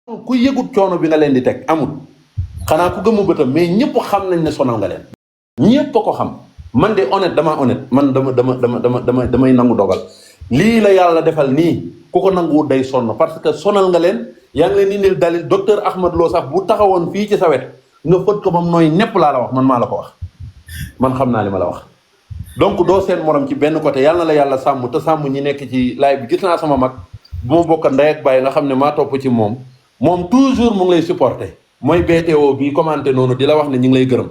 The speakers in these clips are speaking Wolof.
ku yëgut coono bi nga leen di teg amul xanaa ku gëmu bëtam mais ñëpp xam nañ ne sonal nga leen ñëpp a ko xam man de honnête man damay nangu dogal lii la yàlla defal nii ku ko nanguwut day sonn parce que sonal nga leen yaa ngi leen indil dalil docteur Ahmad Lo sax bu taxawoon fii ci sa wet nga fët ko bam nooy nepp laa la wax man maa la ko wax man xam naa li ma la wax donc doo seen morom ci benn côté yàlla na la yàlla sàmm te sàmm ñi nekk ci live bi gis naa sama mag bu ma bokk ndey ak bàyyi nga xam ne maa topp ci moom toujours mu ngi lay supporter mooy BTO bii commenté noonu di la wax ne ñu ngi lay gërëm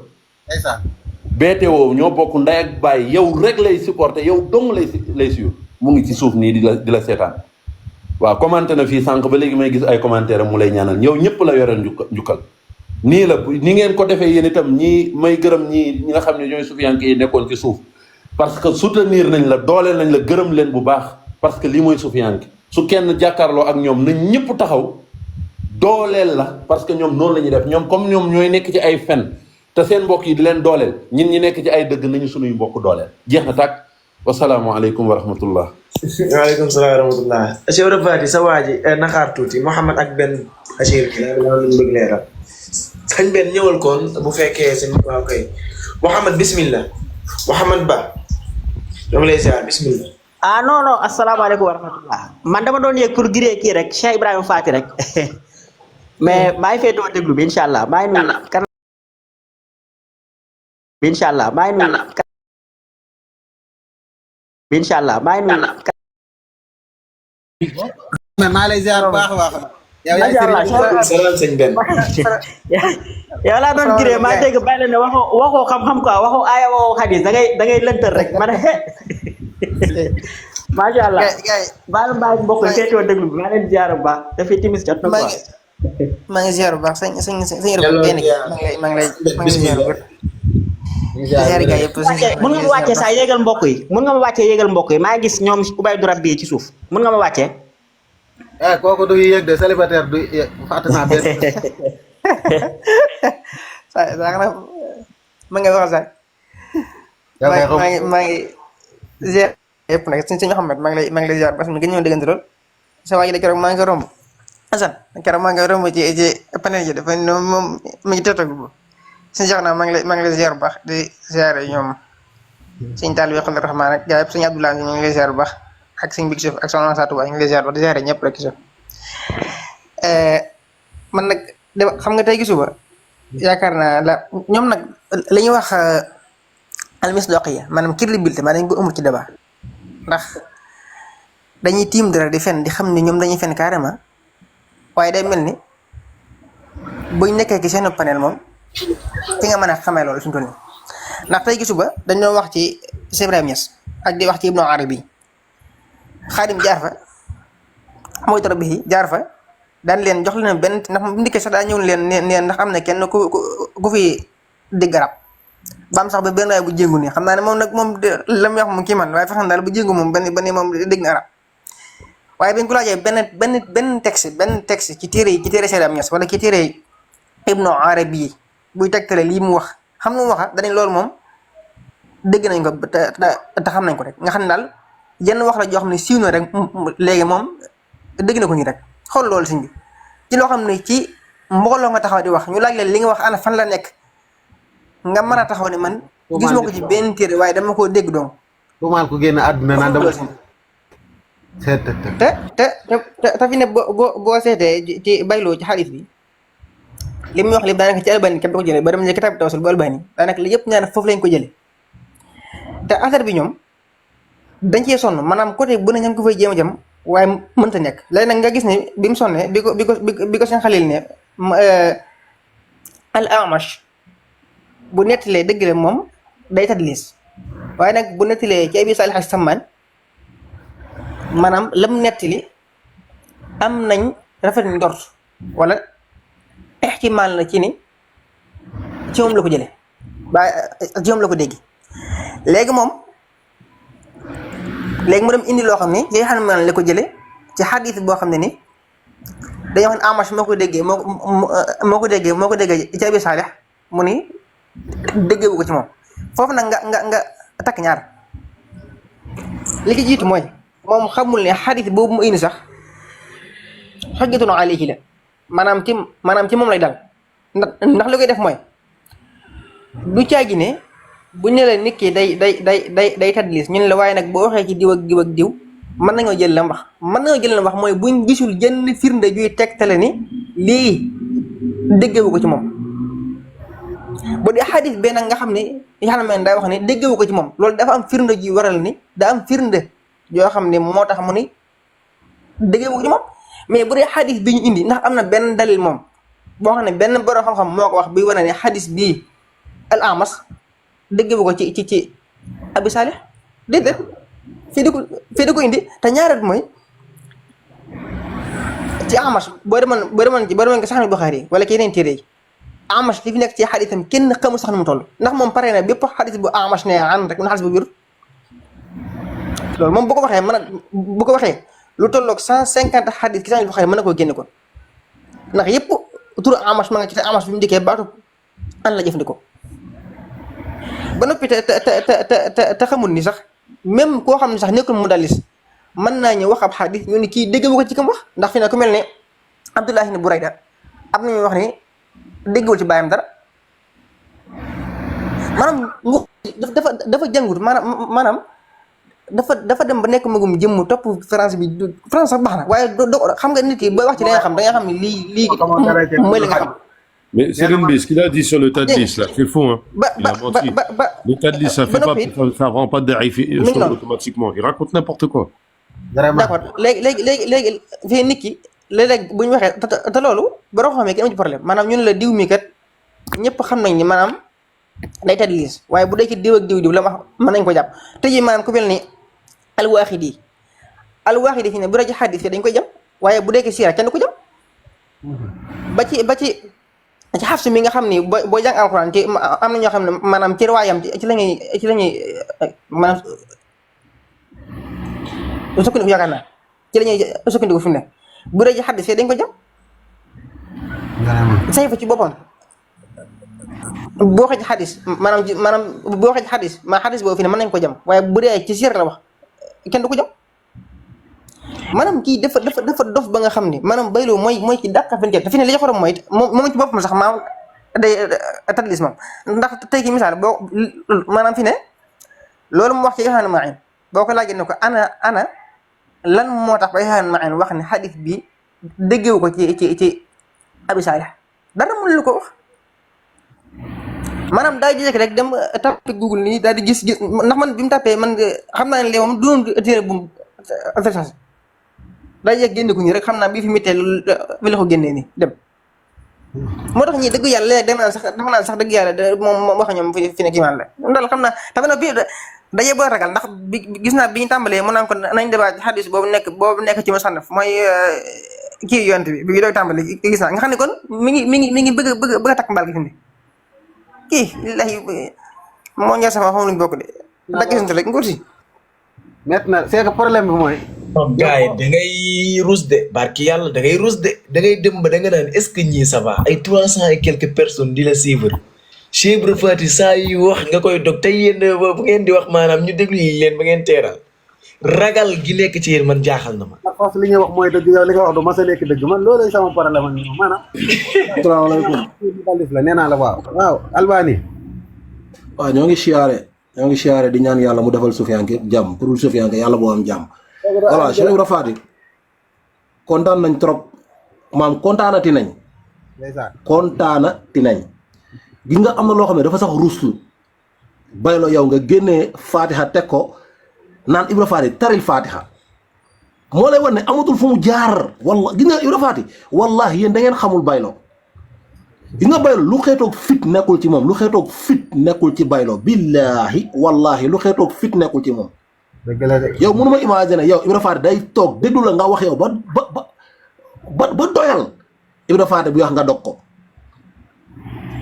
BTO ñoo bokk ndey ak bàyyi yow rek lay supporter yow dong lay suivre mu ngi ci suuf nii di la seetaan waaw commenté na fii sànq ba léegi may gis ay commentaire mu lay ñaanal yow ñëpp la yoreen njukkal nii la ni ngeen ko defee yéen itam ñii may gërëm ñi nga xam ne ñooy sufiyanke yi nekkoon ci suuf parce que soutenir nañ la dooleel nañ la gërëm leen bu baax parce que lii mooy sufiyanke su kenn jàkkaarloo ak ñoom nañ ñëpp taxaw dooleel la parce que ñoom noonu la ñuy def ñoom comme ñoom ñooy nekk ci ay fen te seen mbokk yi di leen dooleel ñin ñi nekk ci ay dëgg nañu sunuy mbokk dooleel jeex na tàkk wasalaamaaleykum wa rahmatullah. waaleykum salaam wa rahmatullah. Cheikh Rafati sa waa ji naxaar tuuti Mouhamed ak benn Achir ki la loolu lañ bëgg leeral sañ benn ñëwal koon bu fekkee seen waaw kay Mouhamed bismillah Mouhamed Ba dama lay ziar bismillah. non asalaamaaleykum wa rahmatullah man dama doon yëg pour giree kii rek Cheikh Ibrahima Fati rek mais maa ngi fee doon déglu bi incha allah maa ngi nuyu kan bi incha allah maa ngi nuyu bi incha allah maa ngi nuyu man maa lay ziar bu baax a baax yow salaam sëñ Ben yow laa doon giree maa dégg bàyyi la ne waxoo xam-xam quoi waxoo aaya waxoo xadis da ngay lëntal rek ma ne macha allah baal mbaay mbokk yi feetoo déglu bi maa leen ziar bu baax dafay timis jot na quoi maa ngi ziar bu baax sëñ maa ngi lay ziar bu baax ziar ga yëpp mun nga ma wàccee saa yéegal mbokk yi mun nga ma wàccee yéegal mbokk yi maa ngi gis ñoom ubay du rabbi ci suuf mun nga ma wàccee kooku du yéeg de célibataire du fàtte naa benn saa ma nga wax sax maa ngi ziar yëpp nag sëñ Mouhamed maa ngi lay ziar parce que nga ñëw déggante lool sa waa ji de keroog maa ngi ko romb Assane keroog maa ngi ko romb ci panel ji dafa moom mi ngi tëtag bu sëñ Cheikh naa maa ngi lay ziar bu baax di ziar ñoom sëñ Tall bi xol rahmaan ak gaa yëpp sëñ Abdoulaye ñu ngi lay ziar bu baax ak sëñ Big Chef ak soxna Satou Ba ñu ngi lay ziar bu baax di ziar ñëpp rek ci man nag xam nga tey gi suba yaakaar naa la ñoom nag la ñuy wax almisdaqiya maanaam crédibilité maa dañ ko amul ci débat ndax dañuy tiim dara di fen di xam ni ñoom dañuy fen carrément waaye day mel ni buñ nekkee ci seen panel moom ci nga mën a xamee loolu suñu toll nii ndax tey gi suba dañ doon wax ci Cheikh Ibrahima Niass ak di wax ci Ibnu Arabi Xaadim jaar fa mooy tara bi jaar fa daan leen jox leen benn ndax bu ndikkee sax daa ñëw leen ne ndax am na kenn ku fi dégg arab ba am sax ba benn waay bu jéngu nii xam naa ne moom nag moom la muy wax moom kii man waaye fexe daal bu jéngu moom ba ni moom dégg na arab waaye bañ ko laajee benn texte ci téere Cheikh Ibrahima Niass wala ci téere Ibnu Arabi yi buy tegtale lii mu wax xam nga mu waxa danañ loolu moom dégg nañ ko te xam nañ ko rek nga xam ne daal yenn wax la joo xam ne siiw na rek léegi moom dégg na ko nii rek xool loolu siñ bi ci loo xam ne ci mbooloo nga taxaw di wax ñu laaj leen li nga wax ana fan la nekk nga mën a taxaw ne man gis ma ko ci benn téere waaye dama koo dégg doom bu maal ko génn àdduna naan dama te fi ne boo seetee ci bayloo ci xaalis bi li muy wax lépp daanaka ci Albani képp ko jëlee ba dem ci kitaab tawassul bu Albani daanaka li yëpp ñaan foofu lañ ko jëlee te affaire bi ñoom dañ cee sonn maanaam côté bu ne ña ngi ko fay jéem a jëm waaye mënta nekk léegi nag nga gis ne bi mu sonnee bi ko seen xalil ne al Amash bu nettalee dëgg la moom day tadlis waaye nag bu nettalee ci Abi Salih as-Samman maanaam lam nettali am nañ rafet njort wala ihtimaal na ci ni ci moom la ko jëlee waaye ci moom la ko dégg léegi mu dem indi loo xam ni li nga xam ne la ko jëlee ci xadis boo xam ne ni dañoo xam ne Amash moo ko déggee ci Abi Salih mu ni déggewu ko ci moom foofu nag nga takk ñaar li ci jiitu mooy moom xamul ne xadis boobu mu indi sax xujjatun alayhi la maanaam ci moom lay dal ndax li koy def mooy du caagi ne bu ñu la nit ki day tadlis ñu ne la waaye nag boo waxee ci diw ak diw ak diw mën nañoo jël la wax mooy buñ gisul jënn firnde juy tegtale ni lii déggewu ko ci moom. bu dee xadis bee nag nga xam ne yaa xam ne day wax ni déggewu ko ci moom loolu dafa am firnde ji waral ni daa am firnde yoo xam ne moo tax mu ni déggewu ko ci moom mais bu dee xadis bi ñu indi ndax am na benn dalil moom boo xam ne benn borom xam-xam moo ko wax bi wane ne xadis bii al amas déggewu ko ci Abi Salih déedéet fii di ko indi te ñaareel mooy ci amas boo demoon ko Sahih Bukhari wala ci yeneen téere yi Amash li fi nekk ci xadisam kenn xamul sax nu mu toll ndax moom pare na bépp xadis bu Amash ne an rek na xadis bu wér loolu moom bu ko waxee lu tolloog 150 xadis ki sax mën na koo génne ko ndax yëpp turu Amash ma nga ci te Amash bi mu njëkkee baatu an la jëfandikoo ba noppi te xamul ni sax même koo xam ne sax nekkul mu dalis mën naa ñëw wax ab xadis ñu ni kii dégg ko ci kam wax ndax fi ne ku mel ne Abdullah ibn Burayda am na ñuy wax ni déggul ci bàyyam dara maanaam dafa jàngut maanaam dafa dem ba nekk magum jëmm topp France bi France sax baax na waaye do xam nga nit ki booy wax ci da nga xam ne lii mooy li nga xam. Mais Serigne Bi, ce qu'il a dit sur le tadlis là, c'est faux hein. Il a menti. Le tadlis ça rend pas daif automatiquement. Il raconte n'importe quoi. D'accord léegi fii nit ki léeg-léeg bu ñu waxee te loolu boo xamee ki am ci problème maanaam ñun la diw mi kat ñëpp xam nañ ni maanaam day tadlis waaye bu dee ci diw ak diw la wax mën nañ ko jàpp te ji maanaam ku mel ni al-Waaqidi fi ne bu dee ci xadis dañ koy jàpp waaye bu dee ci siira kenn du ko jàpp ba ci Xafs mi nga xam ni boo jàng alxuraan ci am na ñoo xam ne maanaam ci riwaayam ci la ñuy maanaam sukkandiku yaakaar naa ci la ñuy sukkandiku fi mu ne bu dee ci xadis dañ ko jàpp say fa ci boppam boo xee ci xadis maanaam boo xee ci xadis xadis boobu fi ne mën nañ ko jam waaye bu dee ci siir la wax kenn du ko jam maanaam kii dafa dof ba nga xam ni maanaam Baylo mooy ci dàqa fenn te fi ne li xorom mooy moom ci boppam sax maam day tadlis moom ndax tey ki misaal boo maanaam fi ne loolu mu wax ci Yaxya Ma'in boo ko laajee ne ko ana lan moo tax ba Yaxya Ma'in wax ne xadis bi déggewu ko ci Abi Salih dara mënul ko wax maanaam daa jëkk rek dem tapé Google nii daal di gis ndax man bi mu tapé man xam naa ne léegi moom du doon téere bu mu daa jëkk génne ko nii rek xam naa bii fi mittee bi la ko génnee nii dem moo tax ñii dëgg yàlla léegi dama naan sax dëgg yàlla moom wax ñoom fi ne kii maan la ndax xam naa tamit nag bii dajee boo ragal ndax gis naa bi ñu tàmbalee mu naan ko nañ débat xadis boobu nekk ci musannaf mooy kii yonent bi doy tàmbali gis naa nga xam ne kon mi ngi bëgg a takk mbaal gi fi mu ne kii lillahi moo ñor sama xam luñ bokk de dagg sant rek nguur si maintenant c'est que problème bi mooy gars yi da ngay rus de barki yàlla da ngay rus de da ngay dem ba da nga naan est-ce que ñii ça va ay 300 et quelques personnes di la suivre Cheikh Ibra Faty saa yu wax nga koy dog te yéen bu ngeen di wax maanaam ñu déglu leen ba ngeen teeral ragal gi nekk ci yéen man jaaxal na ma. parce que li ñuy wax mooy dëgg yow li nga wax du mas a nekk dëgg man loolu sama problème ak ñoom maanaam. asalaamaaleykum. la nee naa la waaw Albani. waaw ñoo ngi siyaare di ñaan yàlla mu defal Soufiane jàmm pour Soufiane yàlla boo am jàmm. voilà Cheikh Ibra Faty kontaan nañ trop maam kontaanati nañ. kontaanati nañ. gis nga am na loo xam ne dafa sax ruslu Baylo yow nga génnee Fatiha teg ko naan Ibra Faty taril Fatiha moo lay wan ne amatul fu mu jaar gis nga Ibra Faty wallahi yéen da ngeen xamul Baylo gis nga Baylo lu xeetoog fit nekkul ci moom lu xeetoog fit nekkul ci Baylo billahi wallahi lu xeetoog fit nekkul ci moom yow mënu ma imaginer yow Ibra Faty day toog déglu la nga wax yow ba doyal Ibra Faty bu wax nga dog ko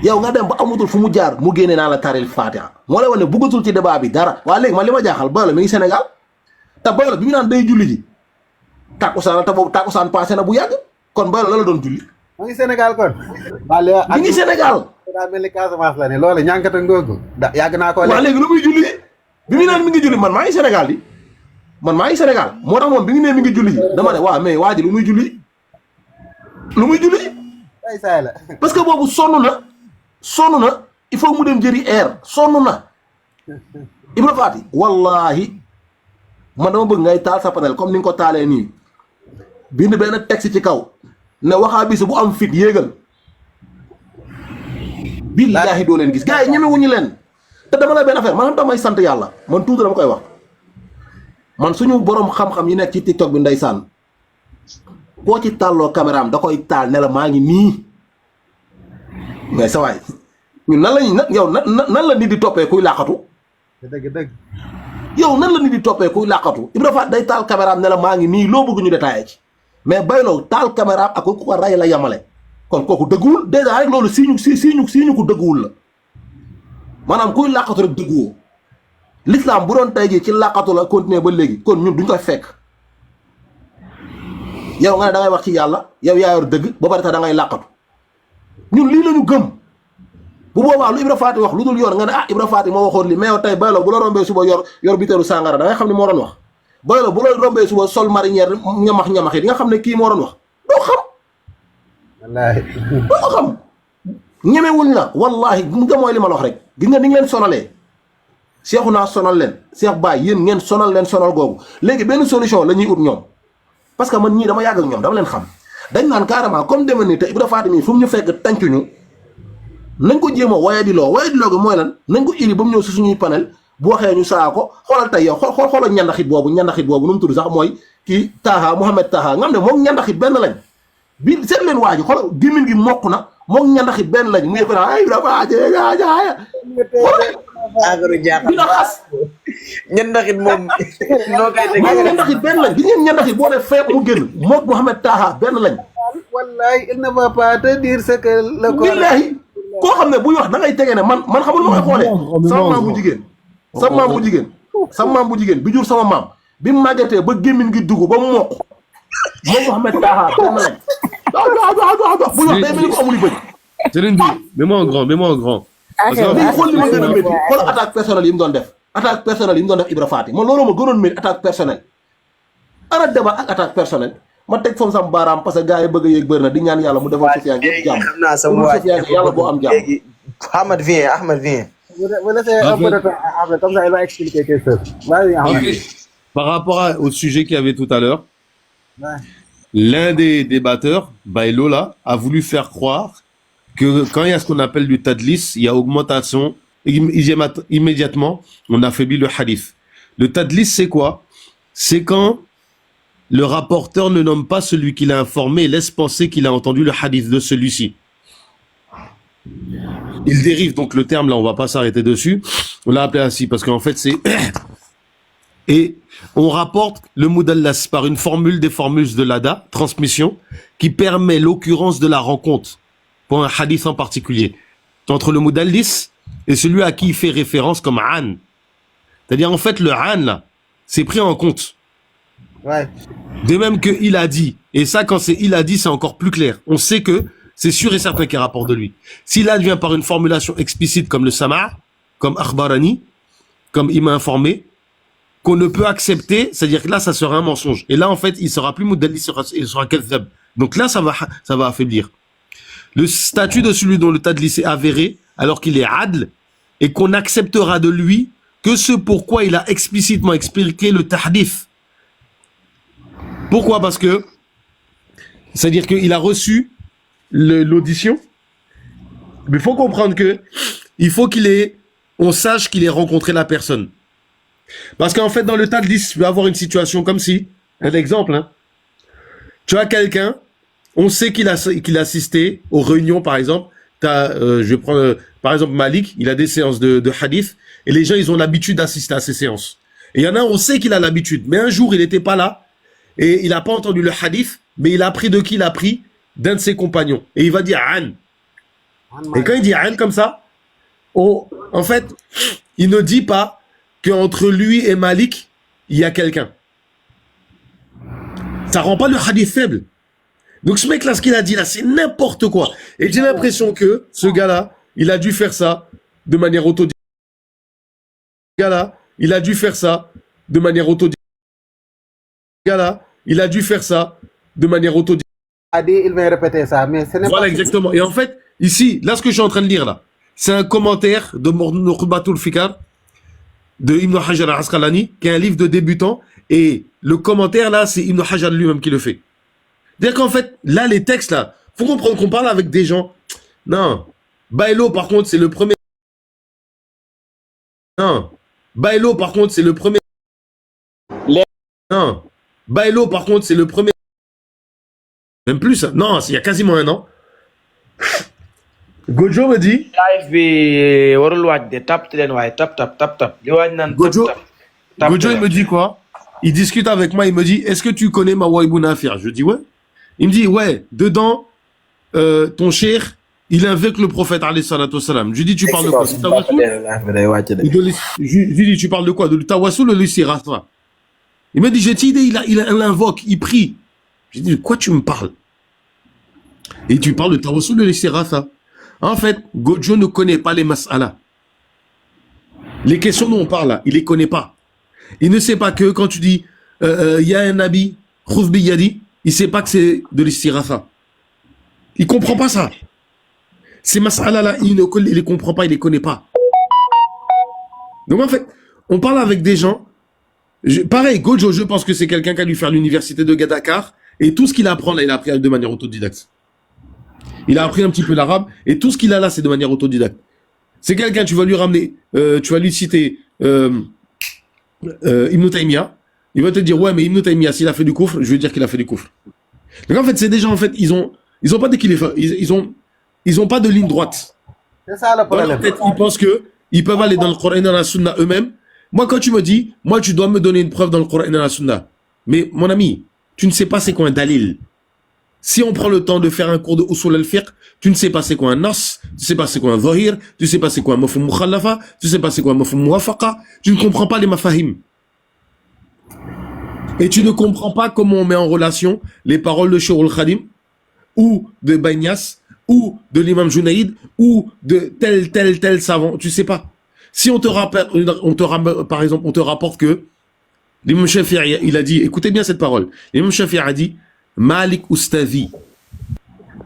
yow nga dem ba amatul fu mu jaar mu génne naa la taril Fatiha moo lay wane ne bëggatul ci débat bi dara waa léegi man li ma jaaxal Baylo mi ngi Sénégal te Baylo bi mu naan day julli ji tàkkusaan te boobu tàkkusaan passé na bu yàgg kon Baylo la doon julli. mu ngi Sénégal kon. mi ngi Sénégal. daa mel ni Casamance la ne loolu ñànkata ngoogu yàgg naa ko. waaw léegi lu muy julli bi mu naan mi ngi julli man maa ngi Sénégal di man maa ngi Sénégal moo tax moom bi mu ne mi ngi julli ji dama ne waaw mais waa ji lu muy julli. ay saay la. parce que boobu sonn na il faut mu dem jëri air sonn na Ibra Faty wallahi man dama bëgg ngay taal sa panel comme ni nga ko taalee nii bind benn texte ci kaw ne waxaa bis bu am fit yéegal billaahi doo leen gis gars yi ñemewuñu leen te dama lay benn affaire man damay sant yàlla man tuuti dama koy wax man suñu borom xam-xam yi nekk ci TikTok bi ndeysaan koo ci tàlloo caméraam da koy taal ne la maa ngi nii mais sa waay ñun nan lañu nag yow nan la nit di toppee kuy làqatu dëgg. yow nan la nit di toppee kuy làqatu Ibra Faty day taal caméraam ne la maa ngi nii loo bëgg ñu détaillé ci mais Baylo taal caméraam ak ku ko ray la yamale kon kooku dëgguwul déjà rek loolu siiñu ko dëgguwul la maanaam kuy làqatu rek dëgguwoo l'islam bu doon tey jii ci làqatu la continuer ba léegi kon ñun duñ koy fekk yow nga ne da ngay wax ci yàlla yow yaa yor dëgg ba pare tax da ngay làqatu ñun lii lañu gëm bu boobaa lu Ibra Faty wax lu dul yoon nga ne ah Ibra Faty moo waxoon li mais yow tey Baylo bu la rombee suba yor biteelu sàngara da ngay xam ne moo doon wax Baylo bu la rombee suba sol marinière ñamax yi di nga xam ne kii moo doon wax doo xam wallaahi. doo ko xam ñemewuñ la wallahi nga mooy li ma la wax rek gis nga ni ngeen sonalee seexu naa sonal leen Seex Baay yéen ngeen sonal leen sonal googu léegi benn solution la ñuy ut ñoom parce que man ñii dama yàgg ak ñoom dama leen xam dañ naan carrément comme demee ni te Ibra Faty mii fu mu ñu fekk tàncuñu nañ ko jéem a wayadiloo gi mooy lan nañ ko iri ba mu ñëw si suñuy panel bu waxee ñu saa ko xoolal tey yow xoolal ñandaxit boobu nu mu tudd sax mooy kii Taha Mohamed Taha nga xam ne moom ñandaxit benn lañ bi seet leen waa ji xoolal gémmiñ gi mokk na moom ñandaxit benn lañ mu yëpp naa ay Ibra Faty agaru jaaxal dina xas ñandaxit moom noo koy teg moom ñandaxit benn lañ bi ngeen ñandaxit boo def feeb mu génn moom Mohamed Taha benn lañ wallahi il ne va pas te dire ce que le billahi koo xam ne buy wax da ngay tegee ne man xamul ma koy xoolee sama maam bu jigéen bi jur sama maam bi mu màggetee ba gémmiñ gi dugg ba mu mokk moom Mohamed Taha benn lañ buy wax day mel ni ko amul bëj Céline Diou, mets-moi en grand. Parce que- léegi xool li ma gën a métti xool attaque personnelle yi mu doon def Ibra Faty man loolu ma gënoon métti attaque personnelle ara débat ak attaque personnelle ma teg foofu sama baaraam parce que gars yi bëgg a yéeg bëri na di ñaan yàlla mu defal Sofiane yëpp jàmm xam naa sa mu waay Sofiane yàlla boo am jàmm léegi Ahmed viens Vous laissez un peu de temps après, comme ça, il va expliquer quelque chose. Vas-y, Ahmed. Ok. Par rapport au sujet qu'il y avait tout à l'heure, Ouais. l'un des débatteurs, Baylo là, a voulu faire croire que quand il y a ce qu'on appelle du tadlis, il y a augmentation, immédiatement, on affaiblit le hadith. Le tadlis, c'est quoi? C'est quand le rapporteur ne nomme pas celui qui l'a informé et laisse penser qu'il a entendu le hadith de celui-ci. Il dérive, donc le terme là, on va pas s'arrêter dessus. On l'a appelé ainsi parce qu'en fait c'est... Et on rapporte le mudallas par une formule des formules de l'ADA, transmission, qui permet l'occurrence de la rencontre pour un hadith en particulier. Entre le mudallis et celui à qui il fait référence comme an. C'est-à-dire en fait le an là, c'est pris en compte. Ouais. De même que il a dit. Et ça quand c'est il a dit, c'est encore plus clair. On sait que c'est sûr et certain qu'il rapporte de lui. S'il advient par une formulation explicite comme le sama', comme akhbarani, comme il m'a informé, qu'on ne peut accepter, c'est-à-dire que là, ça sera un mensonge. Et là, en fait, il sera plus mudallis, il sera kadhab. Donc là, ça va affaiblir. Le statut de celui dont le tadlis est avéré, alors qu'il est adl, et qu'on acceptera de lui que ce pourquoi il a explicitement expliqué le tahdith. Pourquoi? Parce que, c'est-à-dire qu'il a reçu l'audition, mais il faut comprendre que il faut on sache qu'il ait rencontré la personne. Parce qu'en fait, dans le tadlis, tu vas avoir une situation comme si, un exemple, hein, tu as quelqu'un, on sait qu'il a assisté aux réunions, par exemple, je vais prendre, par exemple, Malik, il a des séances de hadith, et les gens, ils ont l'habitude d'assister à ces séances. Et il y en a un, on sait qu'il a l'habitude, mais un jour, il n'était pas là, et il n'a pas entendu le hadith, mais il a appris de qui il a appris? D'un de ses compagnons. Et il va dire An. Et quand il dit An comme ça, en fait, il ne dit pas qu'entre lui et Malik, il y a quelqu'un. Ça rend pas le hadith faible. Donc ce mec-là, ce qu'il a dit là, c'est n'importe quoi. Et j'ai l'impression que ce gars-là, il a dû faire ça de manière autodidacte. Ce gars-là, il a dû faire ça de manière autodidacte. Ce gars-là, il a dû faire ça de manière autodidacte. a dit, il va répéter ça, mais ce n'est Voilà, pas... exactement. Et en fait, ici, là, ce que je suis en train de lire, là, c'est un commentaire de Nukhbatul Fikar, de Ibn Hajar al-Asqalani, qui est un livre de débutant, et le commentaire, là, c'est Ibn Hajar lui-même qui le fait. C'est-à-dire qu'en fait, là, les textes, là, faut comprendre qu'on parle avec des gens. Non. Bailo, par contre, c'est le premier. Non. Bailo, par contre, c'est le premier. Non. Bailo, par contre, c'est le premier. Même plus, ça. Non, il y a quasiment un an. Gojo me dit. live bi warul waaj de tap leen waaye tap li waaj naan Gojo, tap Gojo, il me dit quoi? Il discute avec moi, il me dit, est-ce que tu connais Mawahibou Nafir? Je dis ouais. Il me dit, ouais, dedans, ton cher, il invoque le prophète, alayhi salatu wassalam. Je lui dis, tu parles de quoi? Je lui dis, tu parles de quoi? De Tawassul ou de l'Istirasa? Il me dit, j'ai cette idée, il invoque, il prie. Je lui dis, de quoi tu me parles? Et tu parles de Tawassul ou de l'Istirasa? En fait, Gojo ne connaît pas les mas'ala. Les questions dont on parle là, il les connaît pas. Il ne sait pas que quand tu dis, il y a un habit, Khouf Biyadi, il sait pas que c'est de l'Istirasa. Il comprend pas ça. Ces mas'ala là, il les comprend pas, il les connaît pas. Donc en fait, on parle avec des gens. Pareil, Gojo, je pense que c'est quelqu'un qui a dû faire l'université de Dakar, et tout ce qu'il apprend là, il a appris de manière autodidacte. Il a appris un petit peu l'arabe, et tout ce qu'il a là, c'est de manière autodidacte. C'est quelqu'un, tu vas lui ramener, tu vas lui citer Ibn Taymiyyah, il va te dire, ouais, mais Ibn Taymiyyah, s'il a fait du kufr, je veux dire qu'il a fait du kufr. Donc en fait, c'est des gens, en fait, ils ont pas d'équilibre, ils ont pas de ligne droite. C'est ça le Dans leur problème. tête, ils pensent que ils peuvent aller dans le Coran et dans la Sunna eux-mêmes. Moi, quand tu me dis, moi, tu dois me donner une preuve dans le Coran et dans la Sunna. Mais, mon ami, tu ne sais pas c'est quoi un dalil. Si on prend le temps de faire un cours de usul al-fiqh, tu ne sais pas c'est quoi un nas, tu sais pas c'est quoi un zahir, tu sais pas c'est quoi un mafhum mukhallafa, tu sais pas c'est quoi un mafhum muwafaqa, tu ne comprends pas les mafahim. Et tu ne comprends pas comment on met en relation les paroles de Shirul Khadim, ou de Baignas, ou de l'imam Junaïd, ou de tel savant, tu sais pas. Si on te rappelle, par exemple, on te rapporte que l'imam Shafi'i, il a dit, écoutez bien cette parole, l'imam Shafi'i a dit, Malik Ustadi,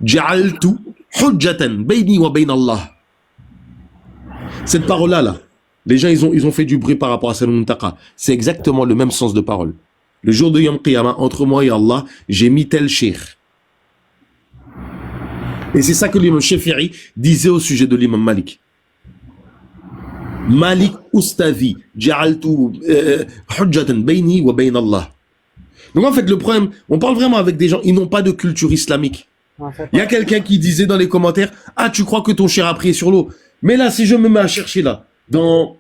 Ja'altu hujjatan bayni wa bayna Allah. Cette parole-là, là, les gens, ils ont fait du bruit par rapport à Salomon Taka. C'est exactement le même sens de parole. Le jour de Yom Qiyamah, entre moi et Allah, j'ai mis tel shir. Et c'est ça que l'imam Shafi'i disait au sujet de l'imam Malik. Malik Ustadi, Ja'altu hujjatan bayni wa bayna Allah. Donc en fait, le problème, on parle vraiment avec des gens, ils n'ont pas de culture islamique. Il y a quelqu'un qui disait dans les commentaires, ah, tu crois que ton cher a prié sur l'eau. Mais là, si je me mets à chercher là, dans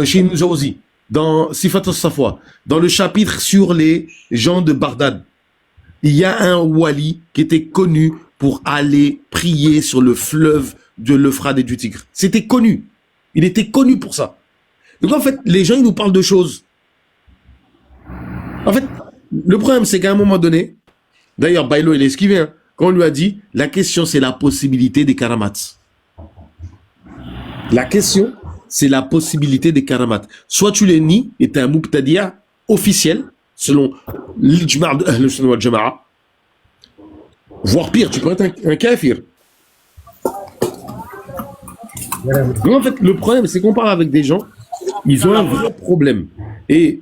chez Ibn Jawzi, dans Sifat al-Safwa, dans le chapitre sur les gens de Bagdad, il y a un wali qui était connu pour aller prier sur le fleuve de l'Euphrate et du Tigre. C'était connu. Il était connu pour ça. Donc en fait, les gens, ils nous parlent de choses. En fait, le problème, c'est qu'à un moment donné, d'ailleurs, Bailo, il a esquivé, hein, quand on lui a dit, la question, c'est la possibilité des karamats. La question, c'est la possibilité des karamats. Soit tu les nies, et tu es un mubtadi'a officiel, selon l'ijma' de Ahl al-Sunnah wal Jama'a, voire pire, tu peux être un kafir. Donc en fait, le problème, c'est qu'on parle avec des gens, ils ont un vrai problème. Et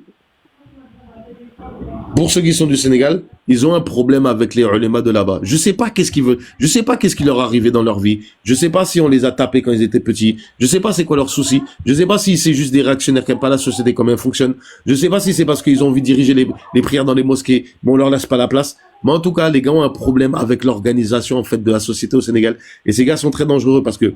pour ceux qui sont du Sénégal, ils ont un problème avec les ulémas de là-bas. Je sais pas qu'est-ce qu'ils veulent. Je sais pas qu'est-ce qui leur est arrivé dans leur vie. Je sais pas si on les a tapés quand ils étaient petits. Je sais pas c'est quoi leur souci. Je sais pas si c'est juste des réactionnaires qui n'aiment pas la société, comment elle fonctionne. Je sais pas si c'est parce qu'ils ont envie de diriger les prières dans les mosquées, mais on leur laisse pas la place. Mais en tout cas, les gars ont un problème avec l'organisation, en fait, de la société au Sénégal. Et ces gars sont très dangereux parce que,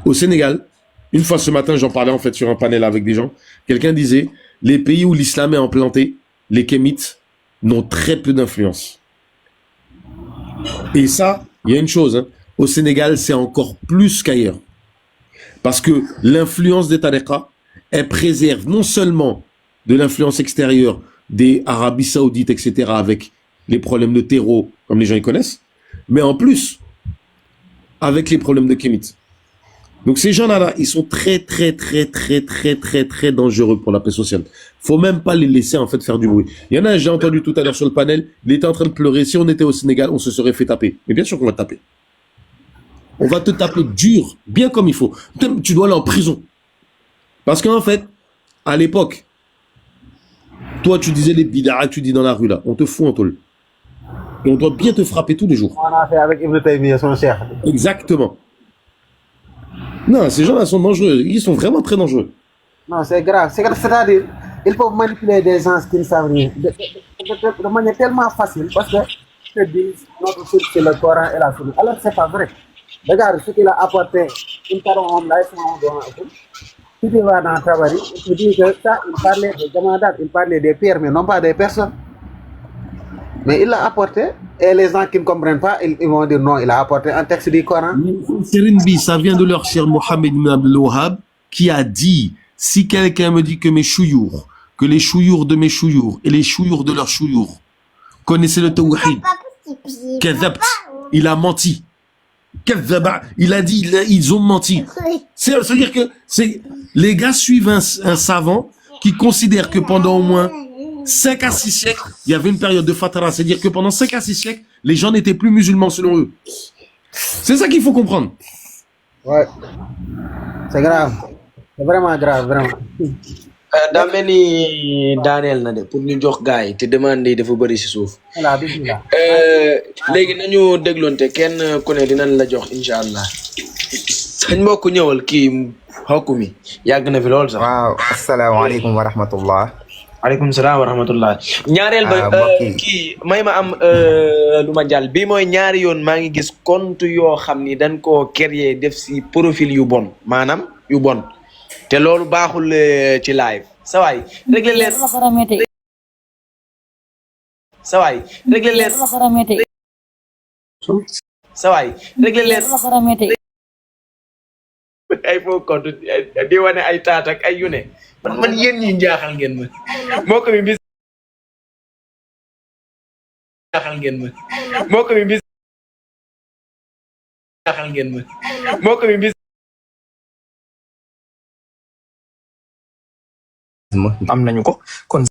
au Sénégal, une fois ce matin, j'en parlais, en fait, sur un panel avec des gens. Quelqu'un disait, les pays où l'islam est implanté, les kémites n'ont très peu d'influence. Et ça, il y a une chose, hein, au Sénégal, c'est encore plus qu'ailleurs. Parce que l'influence des tariqas, elle préserve non seulement de l'influence extérieure des Arabies Saoudites, etc., avec les problèmes de terreau, comme les gens y connaissent, mais en plus, avec les problèmes de kémites. Donc ces gens-là, ils sont très dangereux pour la paix sociale. Faut même pas les laisser en fait faire du bruit. Il y en a, j'ai entendu tout à l'heure sur le panel, il était en train de pleurer. Si on était au Sénégal, on se serait fait taper. Mais bien sûr qu'on va te taper. On va te taper dur, bien comme il faut. Tu dois aller en prison. Parce qu'en fait, à l'époque, toi tu disais les bid'ah, tu dis dans la rue là, on te fout en tôle. Et on doit bien te frapper tous les jours. On a fait avec Ibn Taymiyyah, son cheikh. Exactement. Non, ces gens-là sont dangereux. Ils sont vraiment très dangereux. Non, c'est grave. C'est-à-dire, ils peuvent manipuler des gens qui ne savent rien. De manière tellement facile parce que ils te disent notre source c'est le Coran et la Sunna. Alors que c'est pas vrai. Regarde ce qu'il a apporté. Une parole là, si tu vas dans Tabari, il te dit que ça, il parlait des jamadat, il parlait des pierres, mais non pas des personnes. Mais il l'a apporté, et les gens qui ne comprennent pas, ils vont dire non, il a apporté un texte du Coran. Serenbi, ça vient de leur cher Mohammed ibn Abdel Wahhab, qui a dit, si quelqu'un me dit que mes chouyours, que les chouyours de mes chouyours et les chouyours de leurs chouyours connaissaient le tawhid, kadhabt, il a menti. Kadhaba, il a dit, ils ont menti. C'est-à-dire que les gars suivent un savant qui considère que pendant au moins 5 à 6 siècles, il y avait une période de fatara, c'est-à-dire que pendant 5 à 6 siècles, les gens n'étaient plus musulmans selon eux. C'est ça qu'il faut comprendre. Ouais. C'est grave. C'est vraiment grave, vraiment. daa mel ni daaneel na de pour ñu jox gars yi te demande yi dafa bëri si suuf. Voilà, bismillah. léegi nañu dégloonte kenn ku ne dinañ la jox incha allah. sañ mbokk ñëwal kii xokku mi yàgg na fi lool sax. waaw asalaamaaleykum wa rahmatullah. aleykum salaam wa rahmatullah. ñaareel ba kii may ma am lu ma jàll bii mooy ñaari yoon maa ngi gis compte yoo xam ni dañ koo créer def si profil yu bon maanaam yu bon te loolu baaxul ci live sa waay réglé leen sa waay réglé leen sa waay réglé leen ay faux compte di wane ay taat ak ay yune man yéen ñi jaaxal ngeen ma moo ko mi bis jaaxal ngeen ma moo ko mi bis jaaxal ngeen ma moo ko mi bis am nañu ko kon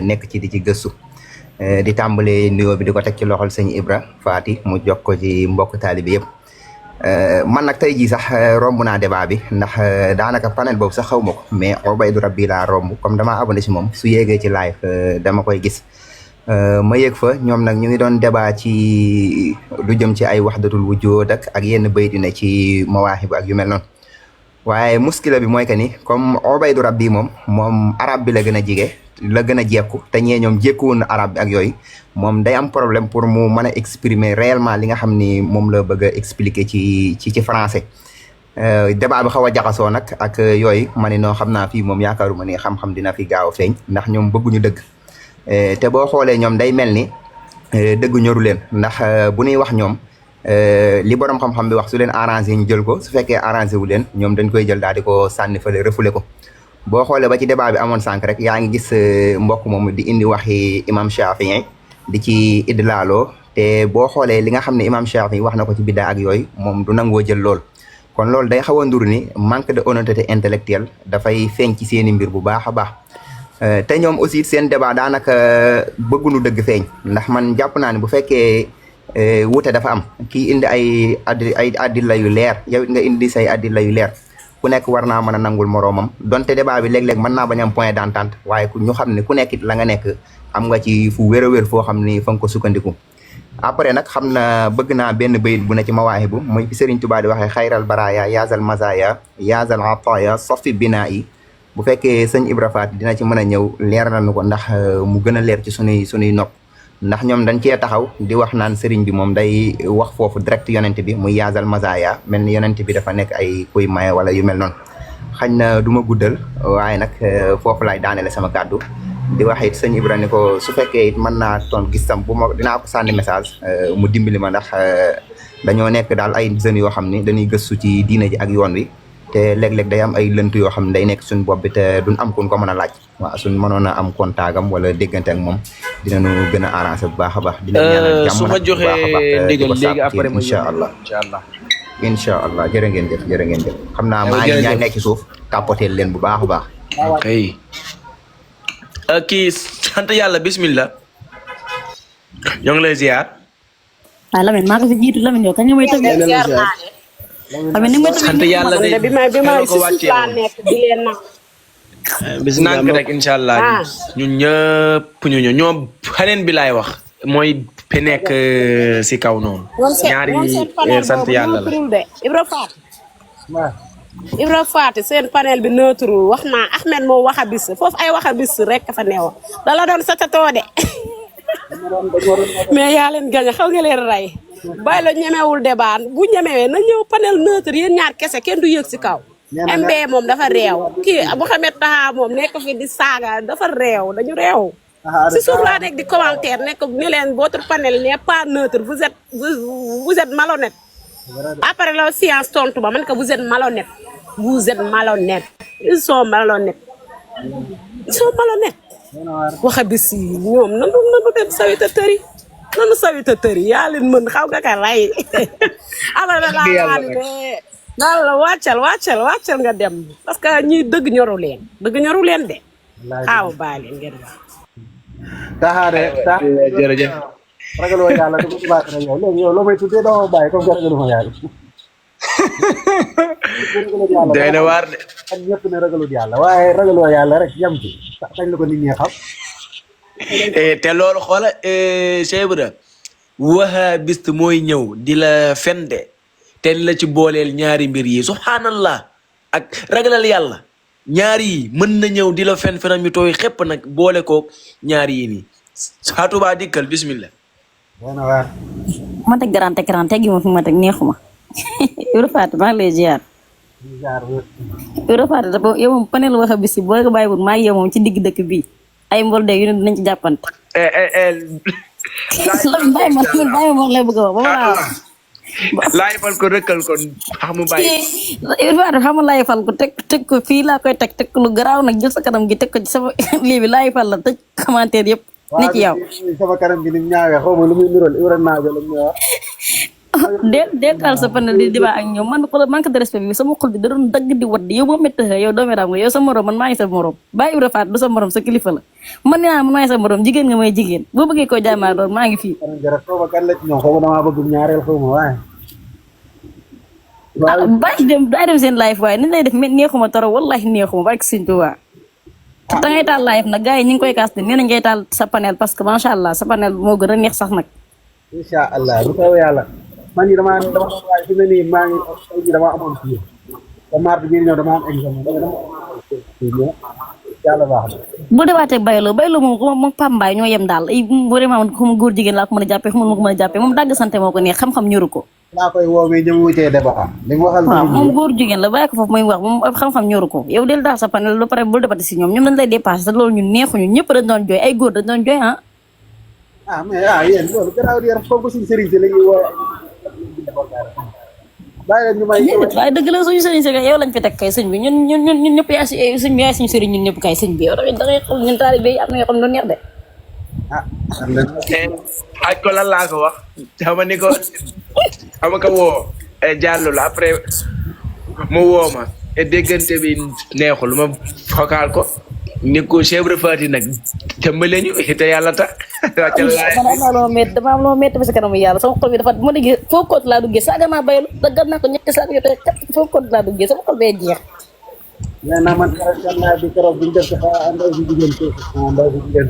nekk ci di ci gëstu di tàmbale nuyoo bi di ko teg ci loxol sëñ Ibra Faty mu jox ko ci mbokk taalibe yëpp man nag tey jii sax romb naa débat bi ndax daanaka panel boobu sax xaw ma ko mais Obaydou Rabbi laa romb comme damaa abonné si moom su yéegee ci live dama koy gis ma yéeg fa ñoom nag ñu ngi doon débat ci lu jëm ci ay wahdatul wujud ak yenn bayt yu ne ci mawaahib ak yu mel noonu waaye muskila bi mooy que ni comme Obaydou Rabbi moom arab bi la gën a jige la gën a jekku te ñee ñoom jekkuwoon arab bi ak yooyu moom day am problème pour mu mën a exprimer réellement li nga xam ni moom la bëgg a expliquer ci français débat bi xaw a jaxasoo nag ak yooyu ma ne noo xam naa fii moom yaakaaruma ni xam-xam dina fi gaaw a feeñ ndax ñoom bëgguñu dëgg te boo xoolee ñoom day mel ni dëgg ñoru leen ndax bu ñuy wax ñoom li borom xam-xam bi wax su leen arrangé ñu jël ko su fekkee arrangé wu leen ñoom dañ koy jël daal di ko sànni fële refoulé ko boo xoolee ba ci débat bi amoon sànq rek yaa ngi gis mbokk moom di indi waxi imam Shafi'i di ci idlaaloo te boo xoolee li nga xam ne imam Shafi'i wax na ko ci biddaa ak yooyu moom du nangoo jël lool kon loolu day xaw a ndur ni manque de honnêteté intellectuelle dafay feeñ ci seeni mbir bu baax a baax te ñoom aussi seen débat daanaka bëgguñu dëgg feeñ ndax man jàpp naa ne bu fekkee wuute dafa am kii indi ay addila yu leer yow it nga indi say addila yu leer ku nekk war naa mën a nangul moroomam donte débat bi léeg-léeg mën naa bañ am point d'entente waaye ñu xam ne ku nekk it la nga nekk am nga ci fu wér a wér foo xam ni fa nga ko sukkandiku après nag xam na bëgg naa benn bayit bu ne ci mawaahibu muy fi Serigne Touba di waxee xayral baraya yaazal mazaya yaazal ataya sofi binaa yi bu fekkee sëñ Ibra Faty dina ci mën a ñëw leeral na ko ndax mu gën a leer ci sunuy nopp ndax ñoom dañ cee taxaw di wax naan sëriñ bi moom day wax foofu direct yonent bi muy yaazal mazaya mel ni yonent bi dafa nekk ay kuy maye wala yu mel noonu xañ na du ma guddal waaye nag foofu laay daanele sama kàddu di wax it sëñ Ibra ni ko su fekkee it mën naa toon gis tam bu ma dinaa ko sànni message mu dimbali ma ndax dañoo nekk daal ay jeunes yoo xam ni dañuy gëstu ci diina ji ak yoon wi te léeg-léeg day am ay lënt yoo xam ne day nekk suñ bopp bi te duñ am kun ko mën a laaj waaw suñ mënoon a am contact-am wala déggante ak moom dinañu gën a arrangé bu baax a baax. dina ñaanal jàmm su ma joxee ndigal léegi après ma incha allah. incha allah jërë ngeen jëf xam naa maa ngi ñaan nekk ci suuf tàppateel leen bu baax a baax. ok kii sant yàlla bismillah ñoo ngi lay ziar. waaw Lamine maa ko fi jiitu Lamine yow kañ nga may tëgg. Lamine ni may tëgg sant yàlla de bi may ko wàccee laa nekk di leen na nànk rek incha allah ñun ñëpp ñu ñoom xaneen bi laay wax mooy pe nekk si kaw noonu ñaari sant yàlla la Ibra Faty seen panel bi neutre wax naa Ahmed moo wax a bis foofu ay wax a bis rek fa neewoon da la doon satatoo de mais yaa leen gañ xaw nga leen rey bàyyi la ñemewul débat bu ñemewee na ñëw panel neutre yéen ñaar kese kenn du yëg si kaw MB moom dafa réew kii Mouhamed Taha moom nekk fi di saaga dafa réew dañu réew si suuf laa nekk di commentaire nekk ni leen votre panel n'est pas neutre vous êtes malhonnête après la science tontu ba man que vous êtes malhonnête ils sont malhonnêtes waxa bis yi ñoom nanu dem sawita tëri yaa leen mën xaw nga ka ray ala la laa de daal la wàccal nga dem parce que ñi dëgg ñoru leen de xaaw bàyyi leen ngeen wax taxaare jërëjëf ragaloo yàlla du ko baax rek yow léegi yow loo may tuddee doo ma bàyyi comme que ragaluma yàlla day na waar de ak ñëpp ne ragalul yàlla waaye ragaloo yàlla rek yam ci kañ la ko nit ñi xam te loolu xoola Cheikh Ibra wahabist mooy ñëw di la fende te la ci booleel ñaari mbir yi subhanallah ak ragalal yàlla ñaari yi mën na ñëw di la fenam yu tooy xepp nag boole ko ñaari yi nii xaatubaa dikkal bismillah ma teg garante gi ma fi ma teg neexuma Ibra Faty maa ngi lay ziar Ibra Faty dafa yow moom panel wax a bis yi boo ko bàyyiwul maa yow moom ci digg dëkk bii ay mbol de yu ne dinañ ci jàppante bàyyi ma wax lay bëgg a wax ba ma laay fal ko rëkkal ko xamu bàyyi Ibra Faty xam nga laay fal ko teg ko fii laa koy teg lu garaaw nag jël sa kanam gi teg ko ci sama lii bi laay fal la tëj commentaire yëpp ne ci yow sama kanam gi ni ñaawee xaw ma lu muy nirool Ibra naajo la ñuy wax del taal sa panel di débat ak ñoom man xool manque de respect bi sama xol bi da doon dagg di wadd yow boo métti yow doomi raam nga yow sa morom man maa ngi sa morom bàyyi Ibra Faty du sa morom sa kilifa la man nee naa man maa ngi sa morom jigéen nga may jigéen boo bëggee koo jaamaa doon maa ngi fii xaw ma kan la ci ñoom xaw ma damaa bëgg ñaareel xaw ma waaye bàyyi dem seen live waaye nañ lay def neexuma toro wallahi neexuma barke Sëñ Tuubaa da ngay taal live nag gars yi ñu ngi koy kaas de nee nañ ngay taal sa panel parce que macha allah sa panel moo gën a neex sax nag incha allah bu taw yàlla man ni dama waaye fi mu ne nii maa ngi dama amoon fii te mardi bii ñëw dama am examen yàlla baax na bu dewaatee bayloo moom Pape Mbaye ñoo yem daal ay vraiment xuma góor jigéen laa ko mën a jàppee xuma ma ko mën a jàppee moom dagg sante moo ko neex xam-xam ñoru ko laa koy woowee ñëw wucee débat li mu waxal waaw moom góor jigéen la bàyyi ko foofu muy wax moom xam-xam ñoru ko yow del daal sa panel ba pare bul débat si ñoom dañ lay dépassé te loolu ñun neexuñu ñëpp dañ doon jooy ay góor dañ doon jooy mais yéen loolu gannaaw di yar foofu suñu sëriñ si la ñuy woo bàyyi leen ñu may waaye dëgg la suñu sëriñ si yow lañ fi teg kay sëñ bi ñun ñëpp yaay sëñ bi yaay suñu sëriñ ñun ñëpp kay sëñ bi yow tamit da ngay xam ñun taalibe yi am na yoo xam ne neex de aj ko lan laa ko wax xama ni ko xama ko woo jàllu la après mu woo ma déggante bi neexul ma fokaal ko ni ko Cheikh Ibra Faty nag tëmbale ñu te yàlla tax dama am loo métti ba si kanamu yàlla sama xol bi dafa ma déggee foo koot laa duggee saaga naa baylu daggal naa ko ñetti saaga yu tey foo koot laa duggee sama xol bee jeex nee naa man naa bi keroog bi ñu def dafa ndaw si jigéen ndaw si jigéen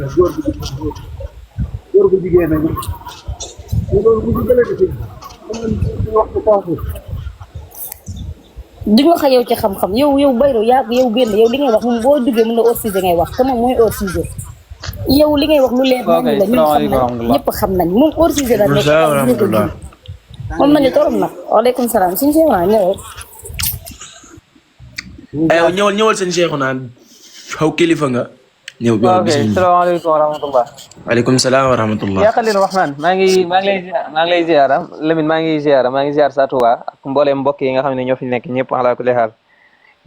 góor bu jigéen nag loolu bu ñu jëlee ci wax ko foofu di nga wax ak yow ci xam-xam yow bayro yow benn yow li ngay wax moom boo duggee mën na hors sujet ngay wax te moom mooy hors sujet yow li ngay wax lu leer nañ la ñun xam nañ ñëpp xam nañ moom hors sujet la nekk moom nañu torom nag waaleykum salaam suñu seewaa ñëwal seen Cheikh naan xaw kilifa nga ñëw ok salaamaaleykum wa rahmatullah waaleykum salaam wa rahmatullah yaa Khalil Rahman maa ngi lay ziara Lamine maa ngi ziar sa Touba ak mbooleem mbokk yi nga xam ne ñoo fi nekk ñëpp ala kulli xaal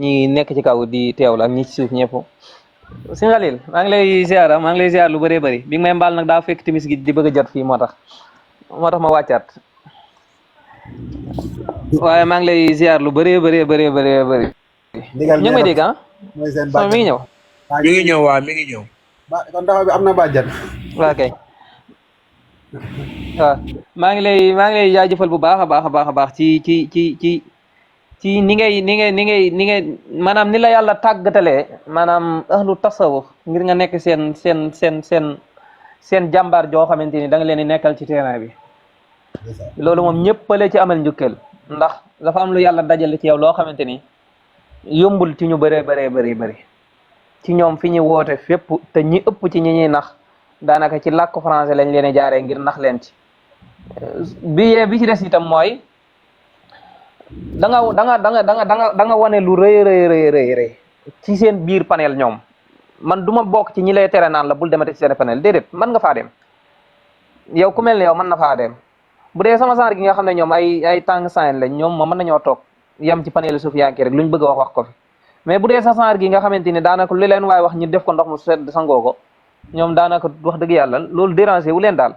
ñi nekk ci kaw di teewlu ak ñi ci suuf ñëpp sëñ Khalil maa ngi lay ziar lu bëree bëri bi nga may mbaal nag daa fekk timis gi di bëgg a jot fii moo tax ma wàccaat waaye maa ngi lay ziar lu bëree bëree bëree bëree bëri. ndigal ñu ngi may dégg ah. mooy seen sama mi ngi ñëw. mi ngi ñëw waa mi ngi ñëw. kon dafa bi am na bàjjan. waaw kay. waaw maa ngi lay jaajëfal bu baax a baax a baax ci ni ngay maanaam ni la yàlla tàggatalee maanaam ahlu tasawuf ngir nga nekk seen jàmbaar joo xamante ni da nga leen di nekkal ci terrain bi. loolu moom ñëpp la ci amal njukkeel ndax dafa am lu yàlla dajale ci yow loo xamante ni yombul ci ñu bëree bëri ci ñoom fi ñu woote fépp te ñi ëpp ci ñi ñuy nax daanaka ci làkku français lañ leen jaaree ngir nax leen ci bi ci des itam mooy da nga wane lu rëy ci seen biir panel ñoom man du ma bokk ci ñi lay tere naan la bul demati ci seen panel déedéet mën nga faa dem yow ku mel ne yow mën na faa dem bu dee sama genre gi nga xam ne ñoom ay tàng sign lañ ñoom moom mën nañoo toog yem ci panel suuf yaanki rek luñ bëgg a wax ko fi mais bu dee sa genre gi nga xamante ni daanaka lu leen waaye wax ñu def ko ndox mu sedd sangoo ko ñoom daanaka wax dëgg yàlla loolu déranger wu leen daal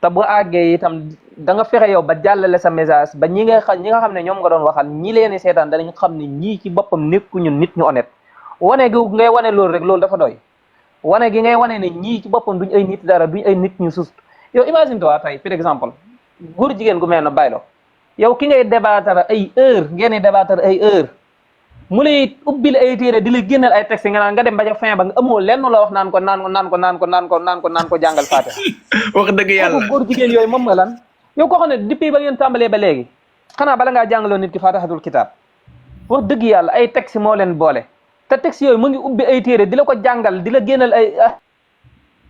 te bu àggee itam da nga fexe yow ba jàllale sa message ba ñi nga xam ne ñoom nga doon waxal ñi leen di seetaan danañ xam ne ñii ci boppam nekkuñu nit ñu honnête wane gi ngay wane loolu rek loolu dafa doy wane gi ngay wane ne ñii ci boppam duñ ay nit dara duñ ay nit ñu sus yow imagine toi tey par exemple góor jigéen gu mel ne Baylo yow ki ngay débattre ay heure ngeen di débattre ay heure mu lay ubbil ay téere di la génnal ay texte nga dem ba ca fin ba nga amoo lenn la wax naan ko jàngal Fatiha. wax dëgg yàlla góor jigéen yooyu moom nga lan yow koo xam ne depuis ba ngeen tàmbalee ba léegi xanaa bala ngaa jàngaloo nit ki Fatihatul Kitab wax dëgg yàlla ay texte moo leen boole te texte yooyu mu ngi ubbi ay téere di la ko jàngal di la génnal ay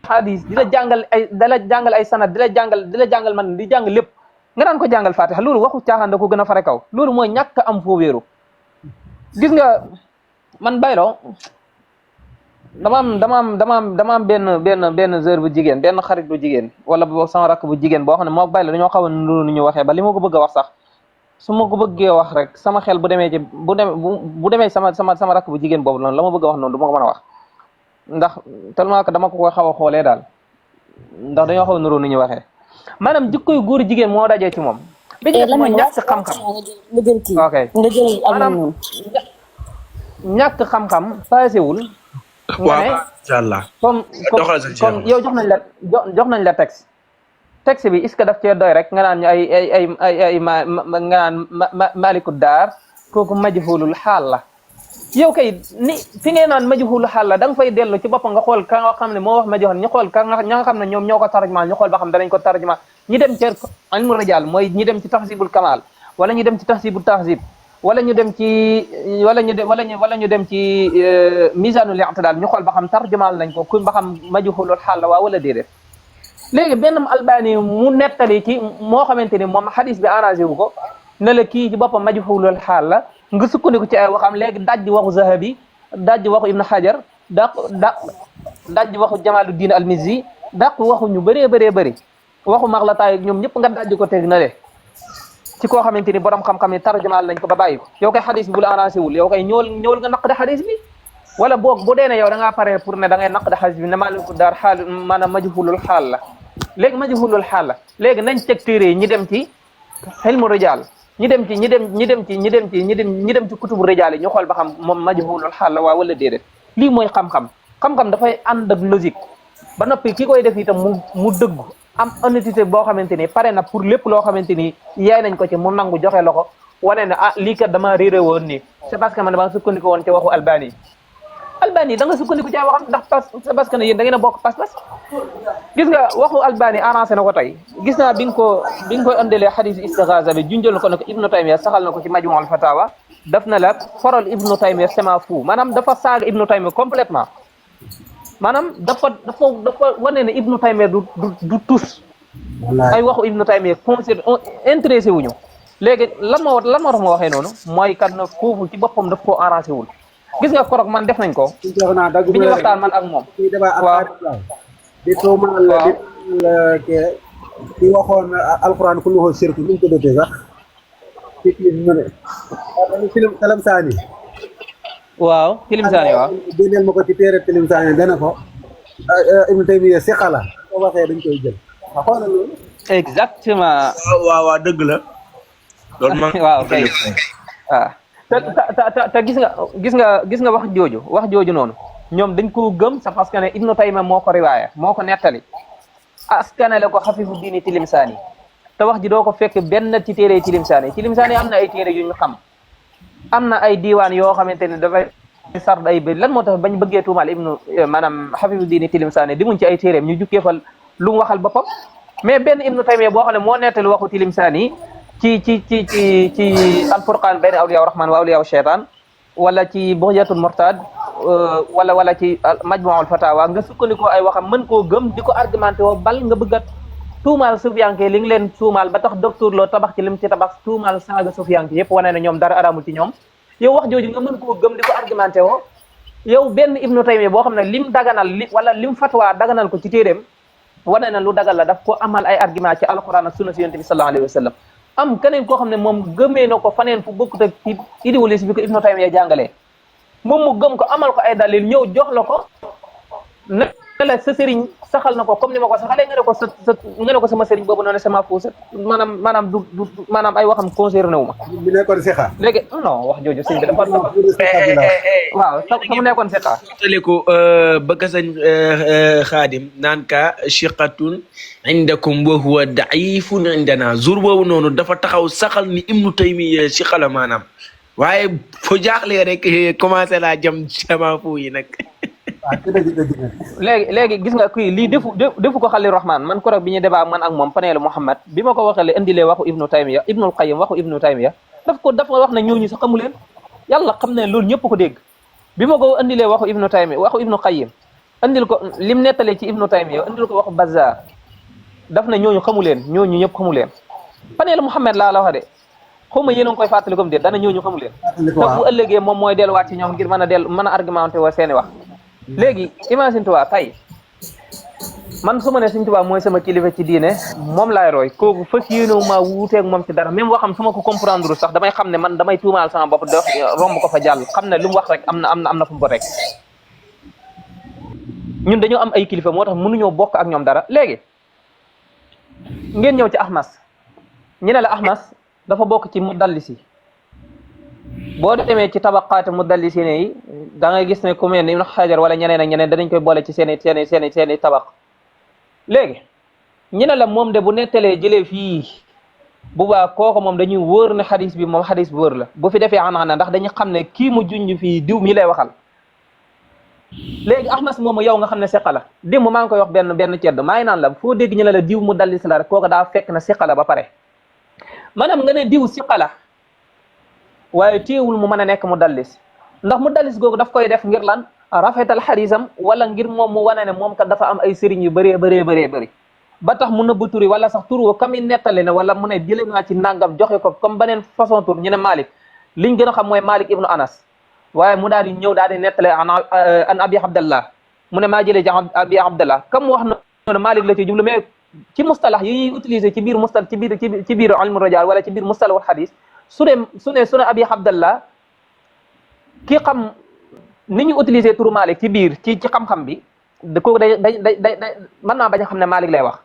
hadis di la jàngal ay sanad di la jàngal man di jàng lépp nga daan ko jàngal Fatiha loolu waxu caaxaan da ko gën a fare kaw loolu mooy ñàkk am foo wéeru gis nga man Baylo dama am benn sœur bu jigéen benn xarit bu jigéen wala boog sama rakk bu jigéen boo xam ne moo Baylo dañoo xaw a nu ñu waxee ba li ma ko bëgg a wax sax su ma ko bëggee wax rek sama xel bu demee sama rakk bu jigéen boobu noonu la ma bëgg a wax noonu du ma ko mën a wax ndax tellement que dama ko koy xaw a xoolee daal ndax dañoo xaw a nuroo nu ñu waxee maanaam jikkoy góor jigéen moo dajee ci moom. bi ñu def mooy ñàkk xam-xam. ok maanaam ñàkk xam-xam paasewul. waaw incha allah kon yow jox nañ la texte bi est-ce que daf cee doy rek nga naan ñu ay nga naan maliku daar kooku majhulul xaal la. yow kay ni fi ngay naan majhulul xaal la da nga fay dellu ci boppam nga xool ka nga xam ne moo wax majhul ñu xool ña nga xam ne ñoom ñoo ko tarjumaan ñu xool ba xam danañ ko tarjumaan ñi dem ci ilmu rijaal mooy ñi dem ci tahzibul kamal wala ñu dem ci tahzibul tahzib wala ñu dem ci misanul i'tidal ñu xool ba xam tarjumaan lañ ko ku ba xam majhulul xaal la waa wala déedéet. léegi benn albani mu nettali ci moo xamante ni moom hadis bi arrangé wu ko ne la kii ci boppam majhulul xaal la nga sukkandiku ci ay waxam léegi dajji waxu Zahabi dajji waxu Ibn Hajar dajji waxu Jamaluddin al-Mizzi dàq waxu ñu bëree bëri waxu Maxlataay ñoom ñëpp nga dajji ko teg na le ci koo xamante ni borom xam-xam ni tarjumaal nañ ko ba bàyyi ko yow kay hadis bi bu la arrangé wul yow kay ñëwal nga naq de hadis bi wala boog bu dee ne yow da ngaa pare pour ne da ngay naq de hadis bi ne maliku daar xaal maanaam majhulul xaal la léegi majhulul xaal la léegi nañ teg téere yi ñi dem ci ilmu rijaal ñi dem ci kutubu rijaal yi ñu xool ba xam moom majhulul xaal la waa wala déedéet lii mooy xam-xam dafay ànd ak logique ba noppi ki koy def itam mu dëggu am honnêteté boo xamante ni pare na pour lépp loo xamante ni yaay nañ ko ci mu nangu joxe la ko wane ne lii kat dama réeré woon nii c'est parce que man dama sukkandiku woon ci waxu Albani da nga sukkandiku ci waxam ndax c'est parce que ne yéen da ngeen a bokk pas-pas gis nga waxu Albani arrangé na ko tey gis naa bi nga koy andalee xadiis istighaasa bi junjal ko ne ko Ibnu Taymiya saxal na ko ci Majmu'ul Fatawa daf na la foral Ibnu Taymiya c'est fou maanaam dafa saaga Ibnu Taymiya complètement maanaam dafa wane ne Ibnu Taymiya du tus ay waxu Ibnu Taymiya intéressé wuñu léegi lan moo tax ma waxee noonu mooy kat na foofu ci boppam daf koo arrangé wul gis nga korog man def nañ ko bi ñu waxtaan man ak moom waaw di tuumaal di waxoon alquran kulluhu shirk ñu ko dëppee sax film Talamsaani waaw Tilimsaani waaw génneel ma ko ci téere Tilimsaani dana ko Ibnu Taymiya siqa la ko waxee dañ koy jël xoolal loolu exactement waaw dëgg la loolu ma waaw kay waaw te gis nga wax jooju noonu ñoom dañ koo gëm c'est parce que ne Ibnu Taymiya moo ko riwaaya moo ko nettali askanale ko Xafifu Diini Tilimsaani te wax ji doo ko fekk benn ci téere Tilimsaani am na ay téere yu ñu xam am na ay diiwaan yoo xamante ne dafay sard ay bëri lan moo tax bañ bëggee tuumaal maanaam Xafifu Diini Tilimsaani di muñ ci ay téereem ñu jukkee fa lu mu waxal boppam mais benn Ibnu Taymiya boo xam ne moo nettali waxu Tilimsaani ci alfurqaan bayna awliyaa rahmaan wa awliyaa shaytaan wala ci bughyatul murtad wala ci majmuul fatawa nga sukkandikoo ay waxam mën koo gëm di ko argumenté woo bal nga bëgg a tuumaal sufiyanke li nga leen tuumaal ba tax docteur loo tabax ci lim ci tabax tuumaal saaga sufiyanke yëpp wane na ñoom dara araamul ci ñoom yow wax jooju nga mën koo gëm di ko argumenté woo yow benn Ibnu Taymiya boo xam ne lim daganal wala lim fatwa daganal ko ci téeréem wane na lu dagal la daf ko amal ay argument ci alquran ak sunna si yonent bi sallallahu alayhi wa sallam am keneen koo xam ne moom gëmee na ko faneen fu bokkut ak ci idéologie bi ko Ibnu Taymiya jàngalee moom mu gëm ko amal ko ay dalil ñëw jox la ko ne la sa sëriñ saxal na ko comme ni ma ko saxalee nga ne ko sama sëriñ boobu noonu sama fausse maanaam du maanaam ay waxam concerné wu ma. bi nekkoon Sexa. léegi non wax jooju sëñ bi dafa waaw sama nekkoon Sexa. tale ko bëgg sañ xaadim naan ka shiqatun indakum wa huwa daifun indana jour boobu noonu dafa taxaw saxal ni Ibnu Taymiya shiqa la maanaam waaye fo jaaxlee rek commencé laa jëm sama fu yi nag. léegi gis nga kii lii defu ko Xalil Rahman man korog bi ñu débat man ak moom paneelu Muhammad bi ma ko waxee indilee waxu Ibnu Taymiya Ibnul Qayyim waxu Ibnu Taymiya dafa wax na ñooñu sax xamu leen yàlla xam ne loolu ñëpp ko dégg bi ma ko indilee waxu Ibnu Taymiya waxu Ibnu Qayyim indil ko lim nettalee ci Ibnu Taymiya indil ko waxu Bazzar daf na ñooñu xamu leen ñooñu ñëpp xamu leen paneelu Muhammad laa la wax de xaw ma yéen a ngi koy fàttali comme déet dana ñooñu xamu leen te bu ëllëgee moom mooy delluwaat ci ñoom ngir mën a argumenté wa seeni wax léegi imagine toi tey man su ma ne Sëñ Tuubaa mooy sama kilifa ci diine moom laay roy kooku fas yéene ma wuuteeg moom ci dara même waxam su ma ko comprendre sax damay xam ne man damay tuumaal sama bopp da romb ko fa jàll xam ne lu mu wax rek am na fu mu ko rek ñun dañoo am ay kilifa moo tax mënuñoo bokk ak ñoom dara léegi ngeen ñëw ci Ahmas ñu ne la Ahmas dafa bokk ci mudallisi boo demee ci tabaqaat mudallisine yi da ngay gis ne ku mel ni Ibn Hajar wala ñeneen ak ñeneen danañ koy boole ci seeni tabaq léegi ñu ne la moom de bu nettalee jëlee fii bu baax kooku moom dañuy wóor ne xadis bi moom xadis bu wóor la bu fi defee ana ndax dañu xam ne kii mu junj fii diw mi lay waxal léegi Ahmas moomu yow nga xam ne seqa la démb maa ngi koy wax benn cedd maa ngi naan la foo dégg ñu ne la diw mu dallis la rek kooku daa fekk na seqa la ba pare maanaam nga ne diw seqa la waaye téewul mu mën a nekk mu dallis ndax mu dallis googu daf koy def ngir lan rafetal xarisam wala ngir moom mu wane ne moom kat dafa am ay sëriñ yu bëree ba tax mu nëbb turi wala sax tur woo kam i nettali ne wala mu ne jëlee naa ci nangam joxe ko comme beneen façon tur ñu ne Malik liñ gën a xam mooy Malik ibnu Anas waaye mu daal di ñëw daal di nettale an abi Abdallah mu ne maa jëlee ci abi Abdallah comme wax na Malik la ci jublu mais ci mustalax yi ñuy utiliser ci biir ci biir ilmu rijaal wala ci biir mustalahul xadis su ne abi Abdallah ki xam ni ñu utiliser turu Malik ci biir ci xam-xam bi da kooku day mën naa bañ a xam ne Malik lay wax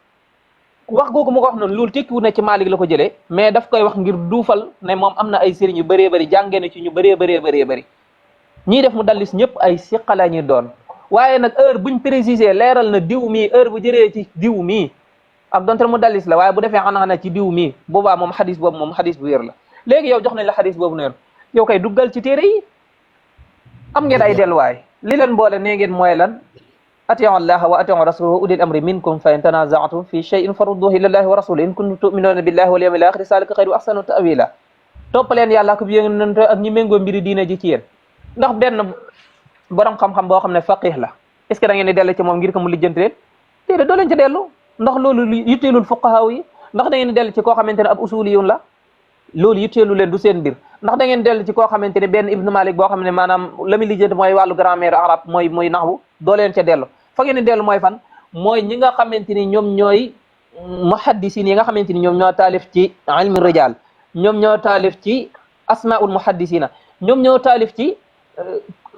googu mu ko wax noonu loolu tekkiwul ne ci Malik la ko jëlee mais daf koy wax ngir duufal ne moom am na ay sëriñ yu bëree bëri jàngee na ci ñu bëree ñii def mu dallis ñëpp ay siqa la ñuy doon waaye nag heure buñ préciser leeral na diw mii heure bu jëree ci diw mii ak donte mu dallis la waaye bu defee xanaa ci diw mii boobaa moom xadis boobu moom xadis bu wér la léegi yow jox nañ la xadis boobu noonu yow kay duggal ci téere yi am ngeen ay delluwaay li leen boole nee ngeen mooy lan atiu allaha wa atiu rasulahu ulil amri minkum fa in tanaza'tum fi shay'in farudduhu ila allahi wa rasulihi in kuntum tu'minuna billahi wal yawmil akhir zalika khayru ahsanu ta'wila topp leen yàlla ak yonent ak ñi méngoo mbiri diine ji ci yéen ndax benn borom xam-xam boo xam ne faqih la est-ce que da ngeen di dellu ci moom ngir ko mu lijjanti leen déedéet doo leen ci dellu ndax loolu yitteelul fuqahaa yi ndax da ngeen di dellu ci koo xamante ne ab usuliyun la loolu yitteelu leen du seen mbir ndax da ngeen dellu ci koo xamante ne benn Ibnu Malik boo xam ne maanaam la muy lijjanti mooy wàllu grammaire arabe mooy naxwu doo leen ca dellu fa ngeen di dellu mooy fan mooy ñi nga xamante ni ñoom ñooy muhaddisin yi nga xamante ni ñoom ñoo taalif ci ilmi rijal ñoom ñoo taalif ci asmaul muhaddisina ñoom ñoo taalif ci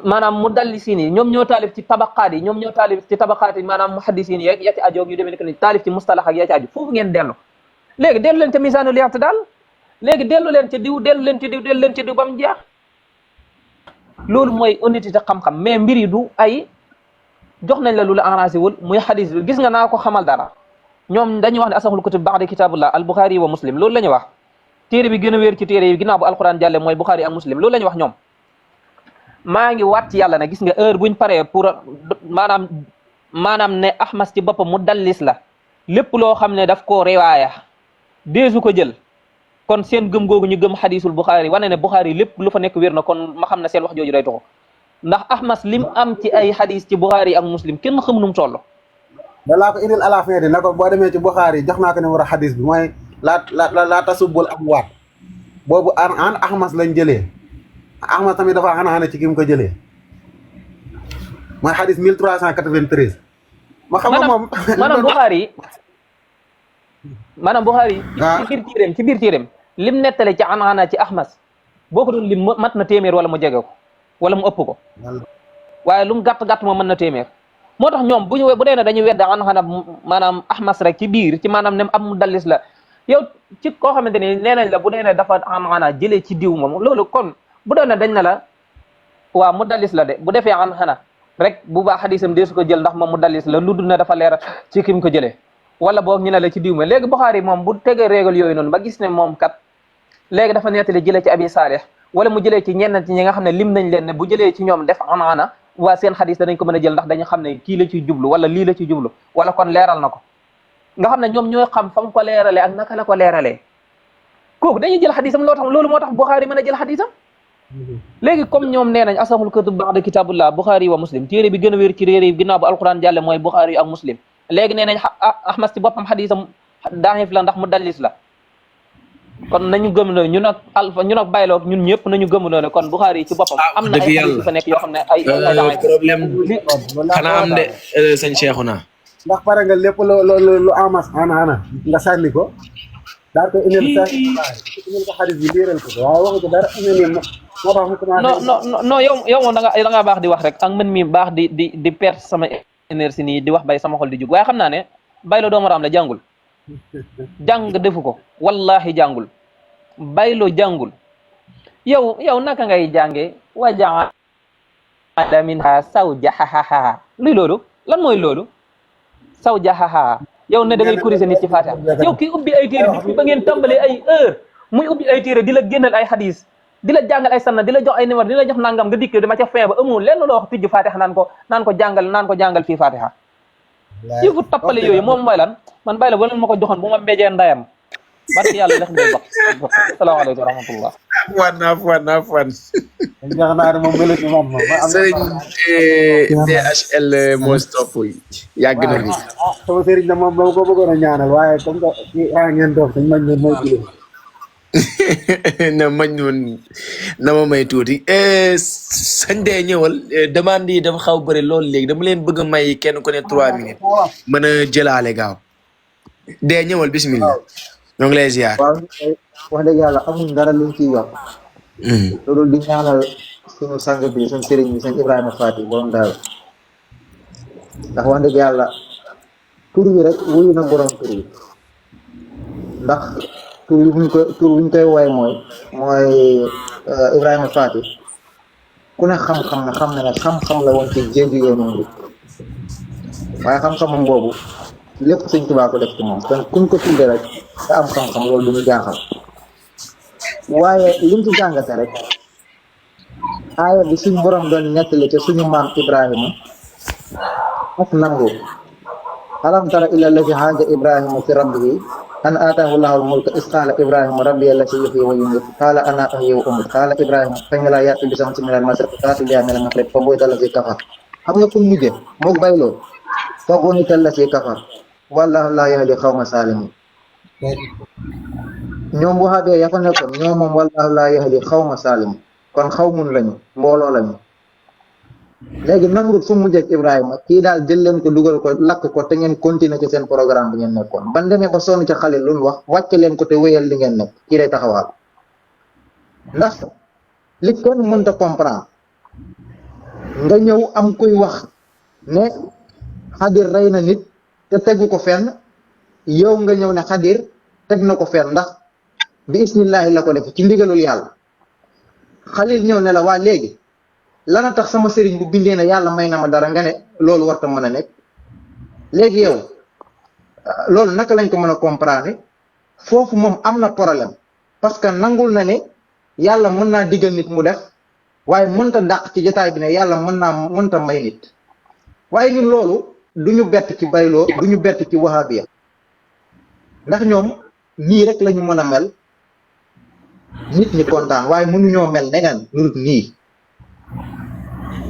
maanaam mudallisin yi ñoom ñoo taalif ci tabaqaat yi ñoom ñoo taalif ci tabaqaat yi maanaam muhaddisin yi ya ci ajoog yu demee ni taalif ci mustalax ak ya ci aju foofu ngeen dellu léegi dellu leen ca misaanul i'tidaal léegi dellu leen ci diw dellu leen ci diw dellu leen ci diw ba mu jeex loolu mooy honnêteté xam-xam mais mbir yi du ay jox nañ la lu la arrangé wul muy xadis bi gis nga naa ko xamal dara ñoom dañuy wax ne asaxul kutub ba'da kitabullah al buxaari wa muslim loolu la ñuy wax téere bi gën a wéer ci téere yi ginnaaw bu alquran jàlle mooy buxaari ak muslim loolu la ñuy wax ñoom maa ngi waat ci yàlla ne gis nga heure buñ paree pour maanaam ne ahmas ci boppam mu dallis la lépp loo xam ne daf koo riwaaya deesu ko jël kon seen gëm googu ñu gëm xadisul buxaari wane ne buxaari lépp lu fa nekk wér na kon ma xam ne seen wax jooju day toxo ndax ahmas lim am ci ay xadis ci buxaari ak muslim kenn xam nu mu toll. da laa ko indil à la fin de na ko boo demee ci buxaari jox naa ko numéro xadis bi mooy laa tasubul am waat boobu an ahmas lañ jëlee ahmas tamit dafa xana ci ki mu ko jëlee mooy xadis 1393. ma xam nga moom maanaam buxaari ci biir téeréem lim nettale ci an ci ahmas boo ko doon lim mat na téeméer wala mu jege ko wala mu ëpp ko waaye lu mu gàtt moom mën na téeméer moo tax ñoom bu dee ne dañuy wedda an maanaam ahmas rek ci biir ci maanaam ne am mu dallis la yow ci koo xamante ni nee nañ la bu dee ne dafa an jëlee ci diw moom loolu kon bu dee ne dañ na la waaw mu dallis la de bu defee an rek bu baax xadisam dee su ko jël ndax moom mu dallis la lu dul ne dafa leer ci ki mu ko jëlee wala boog ñu ne la ci diw ma léegi Buxaari moom bu tegee règle yooyu noonu ba gis ne moom kat léegi dafa nettali jëlee ci abi saalih wala mu jëlee ci ñenn ci ñi nga xam ne lim nañ leen ne bu jëlee ci ñoom def an waa seen xadis danañ ko mën a jël ndax dañu xam ne kii la ciy jublu wala lii la ciy jublu wala kon leeral na ko nga xam ne ñoom ñooy xam fa mu ko leeralee ak naka la ko leeralee kooku dañuy jël xadisam loolu moo tax Buxaari mën a jël xadisam léegi comme ñoom nee nañ asahul kutub ba'da kitabullah Buxaari wa muslim téere bi gën a wér ci réere yi ginnaaw bu alquran jàlle mooy Buxaari ak muslim léegi nee nañ ahmas ci boppam xadisam daif la ndax mu dallis la kon nañu gëm ne ñun ak alpha ñun ak bayloog ñun ñëpp nañu gëm ne kon Buxaari ci boppam am na ay xadis yu fa nekk yoo xam ne ay problème xanaa am de sëñ Cheikhouna ndax pare nga lépp lu amas ana nga sànni ko daal ko indil ko xadis bi liiral ko waaye waxu ko dara moo tax mu commencé non yow moom da ngaa baax di wax rek ak mën mi baax di perte sama énergie nii di wax bay sama xol di jug waaye xam naa ne baylo doomu raam la jàngul jàng defu ko wallahi jàngul baylo jàngul yow naka ngay jànge wa ja'ala minha zawjaha luy loolu lan mooy loolu zawjaha yow ne da ngay corriger nit ci Fatiha yow kii ubbi ay téere bi ba ngeen tàmbalee ay heure muy ubbi ay téere di la génnal ay hadis di la jàngal ay sanna di la jox ay numéro di la jox nangam nga dikk dama ca fin ba amul lenn loo wax tijj Fatiha naan ko jàngal fii Fatiha yëfu tappale yooyu moom mooy lan man bàyyi la ba leen ma ko joxoon bu ma mbéjee ndayam barki yàlla lex mbay bax asalaamaaleykum wa rahmatullah afwan sëriñ DHL moo stop yàgg na ni sama sëriñ na moom ko bëggoon a ñaanal waaye comme que ngeen doog sañ mañ noon mooy na mañ noon na ma may tuuti sañ dee ñëwal demande yi dafa xaw bëri loolu léegi dama leen bëgg a may kenn ku ne 3 minutes mën a jëlaale gaaw dee ñëwal bismillah ñoo ngi lay ziar waaw wax dëgg yàlla amuñ dara luñ ciy yokk loolu di ñaanal suñu sang bi suñu sëriñ bi sëñ Ibrahima Fati borom daal ndax wax dëgg yàlla tur bi rek wuyu na borom tur bi ndax tur wuñ koy woy mooy Ibrahima Fati ku ne xam-xam na ne xam-xam la woon ci jéegi yoonu bi waaye xam-xamam boobu lépp sëñ Tuubaa ko def ci moom kon kuñ ko tudde rek nga am xam-xam loolu du ñu jaaxal waaye liñ ci jàngate rek aaya bi suñ borom doon nettali te suñu maam Ibrahima ak nangu alam tara illa allazi haaja Ibrahima fi rabbihi an aataahu llahul mulka is qaala Ibrahima rabbi allazi yuhyi wa yumiitu qaala ana uhyi wa umiitu qaala Ibrahima fa inna llaaha ya'tii bi shamsi minal mashriqi fa'ti bihaa minal maghribi fa buhita allazi kafar xam nga fu mu mujjee moog bayloo fa buhita allazi kafar wallaahu laa yahdii qawma zaalimiin ñoom bu xaabee ya fa nekkoon ñoom moom wallaahu laa yahdii qawma zaalimiin kon xawmun lañu mbooloo lañu léegi Namrud fu mu mujjee Ibrahima kii daal jël leen ko dugal ko lakk ko te ngeen continuer ci seen programme bi ngeen nekkoon ban demee ba sonn ca Xalil lu wax wàcce leen ko te wéyal li ngeen nekk kii day taxawaal ndax li kenn mënta comprendre nga ñëw am kuy wax ne Xadir rey na nit te tegu ko fenn yow nga ñëw ne Xadir teg na ko fenn ndax bi isnillahi la ko def ci ndigalul yàlla Xalil ñëw ne la waa léegi lana tax sama sëriñ bu bindee ne yàlla may na ma dara nga ne loolu warta mën a nekk léegi yow loolu naka lañ ko mën a comprendre foofu moom am na problème parce que nangul na ne yàlla mën naa digal nit mu def waaye mënta dàq ci jotaay bi ne yàlla mënta may nit waaye ñun loolu du ñu bett ci bayloo du ñu bett ci wahabiya ndax ñoom nii rek lañu mën a mel nit ñi kontaan waaye mënuñoo mel neneen lu nii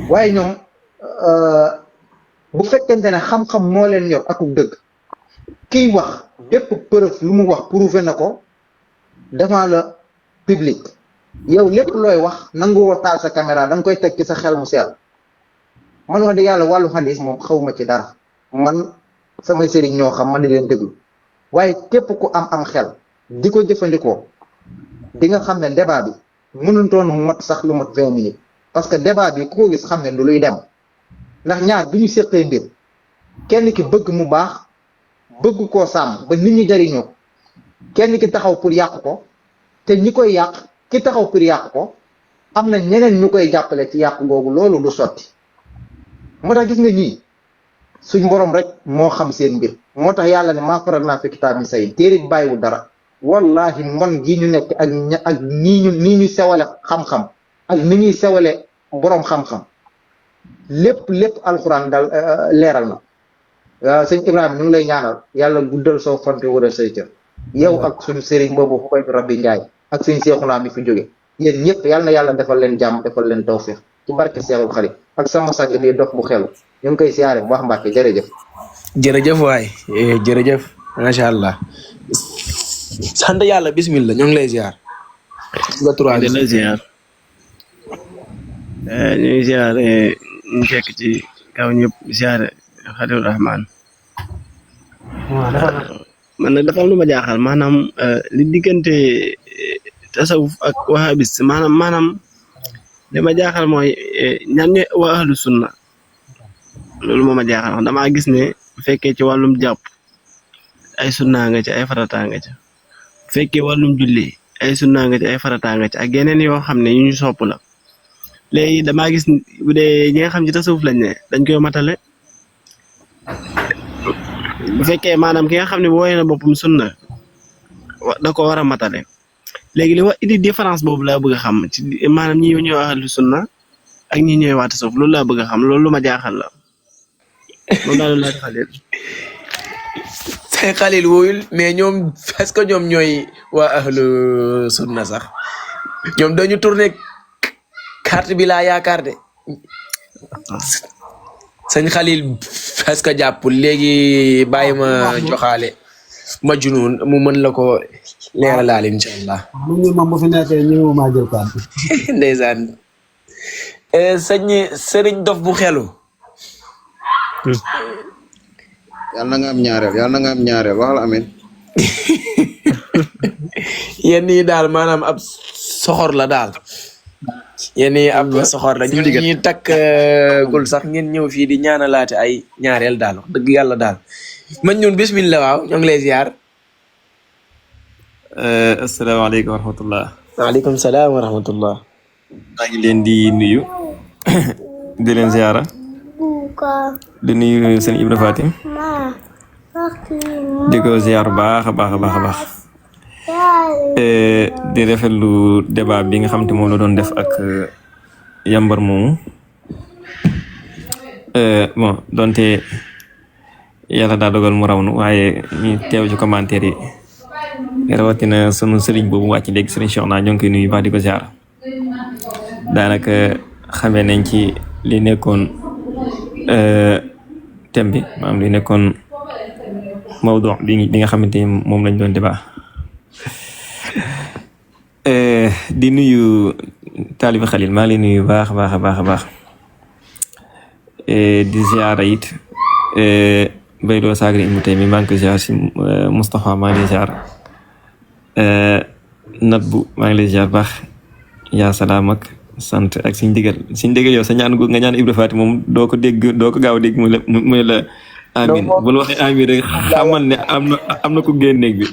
waaye ñoom bu fekkente ne xam-xam moo leen yor akuk dëgg kiy wax bépp preuve lu mu wax prouvé na ko devant le public yow lépp looy wax nanguwoo taal sa caméra da nga koy teg ci sa xel mu sell man wax dëgg yàlla wàllu xadis moom xawma ci dara man samay sëriñ ñoo xam man di leen déglu waaye képp ku am xel di ko jëfandikoo di nga xam ne débat bi mënutoon mat sax lu mat 20 minutes parce que débat bi ku ko gis xam ne du luy dem ndax ñaar bi ñu séqee mbir kenn ki bëgg mu baax bëgg koo sàmm ba nit ñi jariñoo ko kenn ki taxaw pour yàq ko te ñi koy yàq ki taxaw pour yàq ko am na ñeneen ñu koy jàppale ci yàq googu loolu du sotti moo tax gis nga ñii suñ borom rek moo xam seen mbir moo tax yàlla ne maa faral naa fi kitaab mi say téere bi bàyyiwul dara wallahi mbon gi ñu nekk ak nii ñu sewale xam-xam ak ni ñuy sewale boroom xam-xam lépp alxuraan dal leeral na waaw sëñ Ibrahima ñu ngi lay ñaanal yàlla guddal soo fante wala say cër yow ak suñu sëriñ boobu Xubayb Rabbi Njaay ak sëñ Seexuna mi fi jóge yéen ñëpp yàlla na yàlla defal leen jàmm defal leen tawfiq ci barke Seexul Xadiim ak sama sang bi dox bu xelu ñu ngi koy siyaare bu baax Mbàkke jërëjëf jërëjëf waay jërëjëf macha allah sant yàlla bismillah ñu ngi lay ziar nga trois di la ziar ñu ngi ziar ñu fekk ci kaw ñëpp ziar Xalilu Rahman man nag dafa am lu ma jaaxal maanaam li diggante tasawuf ak wahabis maanaam li ma jaaxal mooy ñan ñooy waa ahlu sunna loolu moo ma jaaxal wax damaa gis ne bu fekkee ci wàllum jàpp ay sunna nga ci ay farata nga ci bu fekkee wàllum julli ay sunna nga ci ay farata nga ci ak yeneen yoo xam ne yu ñu sopp la léegi damaa gis bu dee ñi nga xam ci tasawuf lañ ne dañ koy matale bu fekkee maanaam ki nga xam ne wooye na boppam sunna da ko war a matale léegi li wax indi différence boobu laa bëgg a xam ci maanaam ñi ñooy ahlu sunna ak ñi ñooy waa tasawuf loolu laa bëgg a xam loolu lu ma jaaxal la loolu daal laa Xalil say Xalil wooyul mais ñoom est-ce que ñoom ñooy waa ahlu sunna sax ñoom dañu tourné carte bi laa yaakaar de sëñ Xalil est-ce que jàppul léegi bàyyi ma joxaale ma junoon mu mën la ko leeralaal incha allah. ñu ma bu fi nekkee ñu ma jël kàddu. ndeysaan sëriñ dof bu xelu. yàlla na nga am ñaareel waxal amin. yéen ñii daal maanaam ab soxor la daal. yéen ñii ab soxor la ñun ñi takk gul sax ngeen ñëw fii di ñaanalaate ay ñaareel daal wax dëgg yàlla daal. man ñun bismillah waaw ñoo ngi lay ziar. asalaamaaleykum wa rahmatullah. waaleykum salaam wa rahmatullah. maa ngi leen di nuyu di leen ziara di nuyu seen Ibra Fatim di ko ziar baax a baax a baax a baax di rafetlu débat bi nga xam te moom la doon def ak yambar moomu bon donte yàlla daa dogal mu raw nu waaye ñu teew ci commentaire yi rawatina sunu sëriñ boobu wàcc léegi sëriñ Cheikh naa ñoo ngi koy nuyu baax di ko ziar daanaka xamee nañ ci li nekkoon thème bi maanaam li nekkoon mawdu bi nga xamante ni moom lañ doon débat di nuyu taalibi Xalil maa ngi lay nuyu baax a baax a baax a baax di ziara it Baydoo Sagri Ibnu Taymi maa ngi ko ziar si Moustapha maa ngi lay ziar nat bu maa ngi lay ziar baax yaa salaam ak sant ak suñ digal yow sa ñaan gu nga ñaan Ibra Faati moom doo ko gaaw a dégg mu la amin bul waxee amin rek xamal ne am na ku génn néeg bi.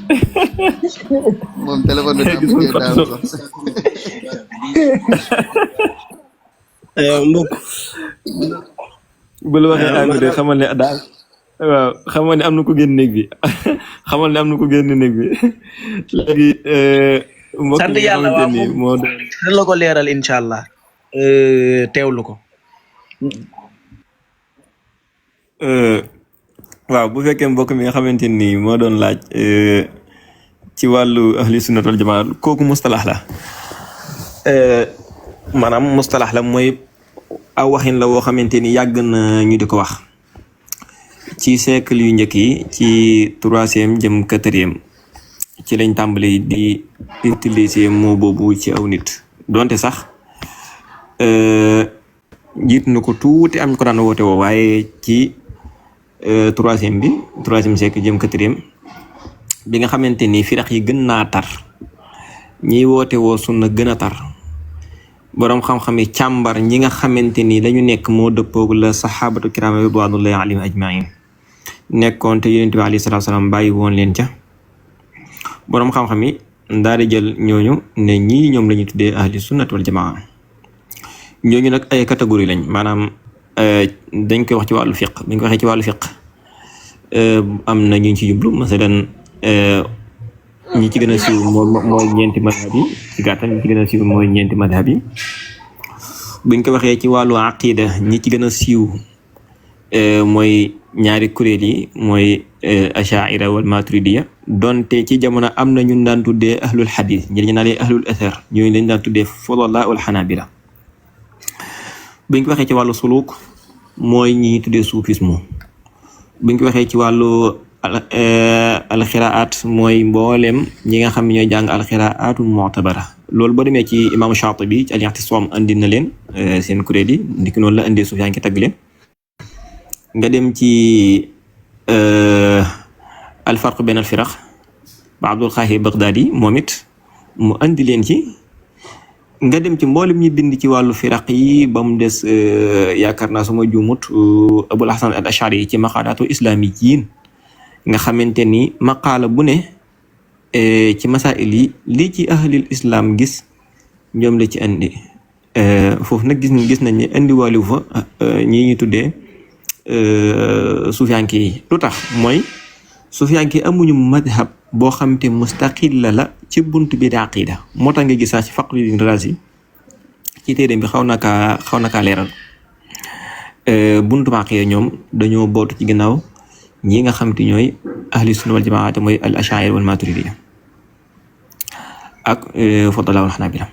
moom téléphone bi gis nga daal sax. mbokk bul waxee amin rek xamal ne daal waaw xamal ne am na ku génn néeg bi xamal ne am na ku génn néeg bi léegi. mbokk sant yi nga yàlla xamante ni moo dina la ko leeral incha allah teewlu ko. waaw bu fekkee mbokk mi nga xamante ni moo doon laaj ci wàllu ahli sunnat wal jamaa kooku mustalax la maanaam mustalax la mooy aw waxin la woo xamante ni yàgg na ñu di ko wax ci siècle yu njëkk yi ci 3e jëm 4e ci lañ tàmbali di utiliser mot boobu ci aw nit donte sax jiit na ko tuuti am ko daan woote woo waaye ci 3e siècle jëm 4e bi nga xamante ni firaq yi gën naa tar ñiy woote woo sunna gën a tar boroom xam-xam yi càmbar ñi nga xamante ni dañu nekk moo dëppoog la saxaabatu kiraam ridwanullahi alayhim ajmain nekkoon te yonent bi alayhi salaatu salaam bàyyi woon leen ca boroom xam-xam yi daal di jël ñooñu ne ñii ñoom la ñu tuddee ahli sunnat wal jamaa ñooñu nag ay catégorie lañ maanaam dañ koy wax ci wàllu fiq bi ñu ko waxee ci wàllu fiq am na ñu ci jublu masalan ñi ci gën a siiw mooy ñeenti madhab yi ci gàttal ñi ci gën a siiw mooy ñeenti madhab yi buñ ko waxee ci wàllu aqida ñi ci gën a siiw mooy ñaari kuréel yi mooy ashaira wal maturidiya donte ci jamono am na ñun daan tuddee ahlul hadith ñi dañu naan ahlul athar ñooñu lañ daan tuddee fudalah wal hanabila buñ ko waxee ci wàllu suluk mooy ñi tuddee soufisme buñ ko waxee ci wàllu alxiraat mooy mboolem ñi nga xam ne ñooy jàng alxiraatu mu'tabara loolu boo demee ci imaamu Shaatibi ci al-i'tisaam andi na leen seen kuréel yi ndiki noonu la indee suuf yaa ngi tagg leen nga dem ci alfarq bayna alfiraq ba Abdul Xaahir Bagdaadi moom it mu andi leen ci nga dem ci mboolem ñi bind ci wàllu firaq yi ba mu des yaakaar naa suma juumut Abul Hasan al Ashari ci maqaalaatu islaamiyiin nga xamante ni maqaala bu ne ci masail yi lii ci ahlil islam gis ñoom la ci andi foofu nag gis nañ ne andi wàllu fa ñi ñu tuddee sufiyanke yi lu tax mooy sufiyanke amuñu madhab boo xam te mustaqilla la ci buntu bi di aqida moo tax nga gis sax ci Fakhruddin Razi ci téere bi xaw na kaa leeral buntu aqida ñoom dañoo bootu ci ginnaaw ñi nga xam te ñooy ahli sunna wal jamaa te mooy al ashaira wal maturidiya ak fudala wal hanabila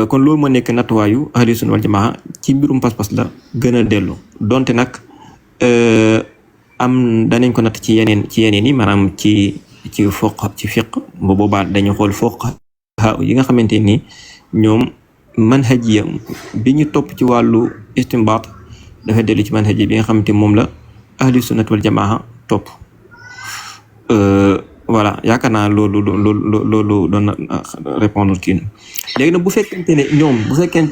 kon loolu moo nekk nattuwaayu ahli sunna wal jamaa ci mbirum pas-pas la gën a dellu donte nag am danañ ko natt ci yeneen yi maanaam ci fiq bu boobaa dañu xool fuqaha yi nga xamante ni ñoom manhajiya bi ñu topp ci wàllu istinbaat dafa dellu ci manhajiya bi nga xamante moom la ahli sunnat wal jamaa topp voilà yaakaar naa loolu doon na répondre kii léegi nag bu fekkente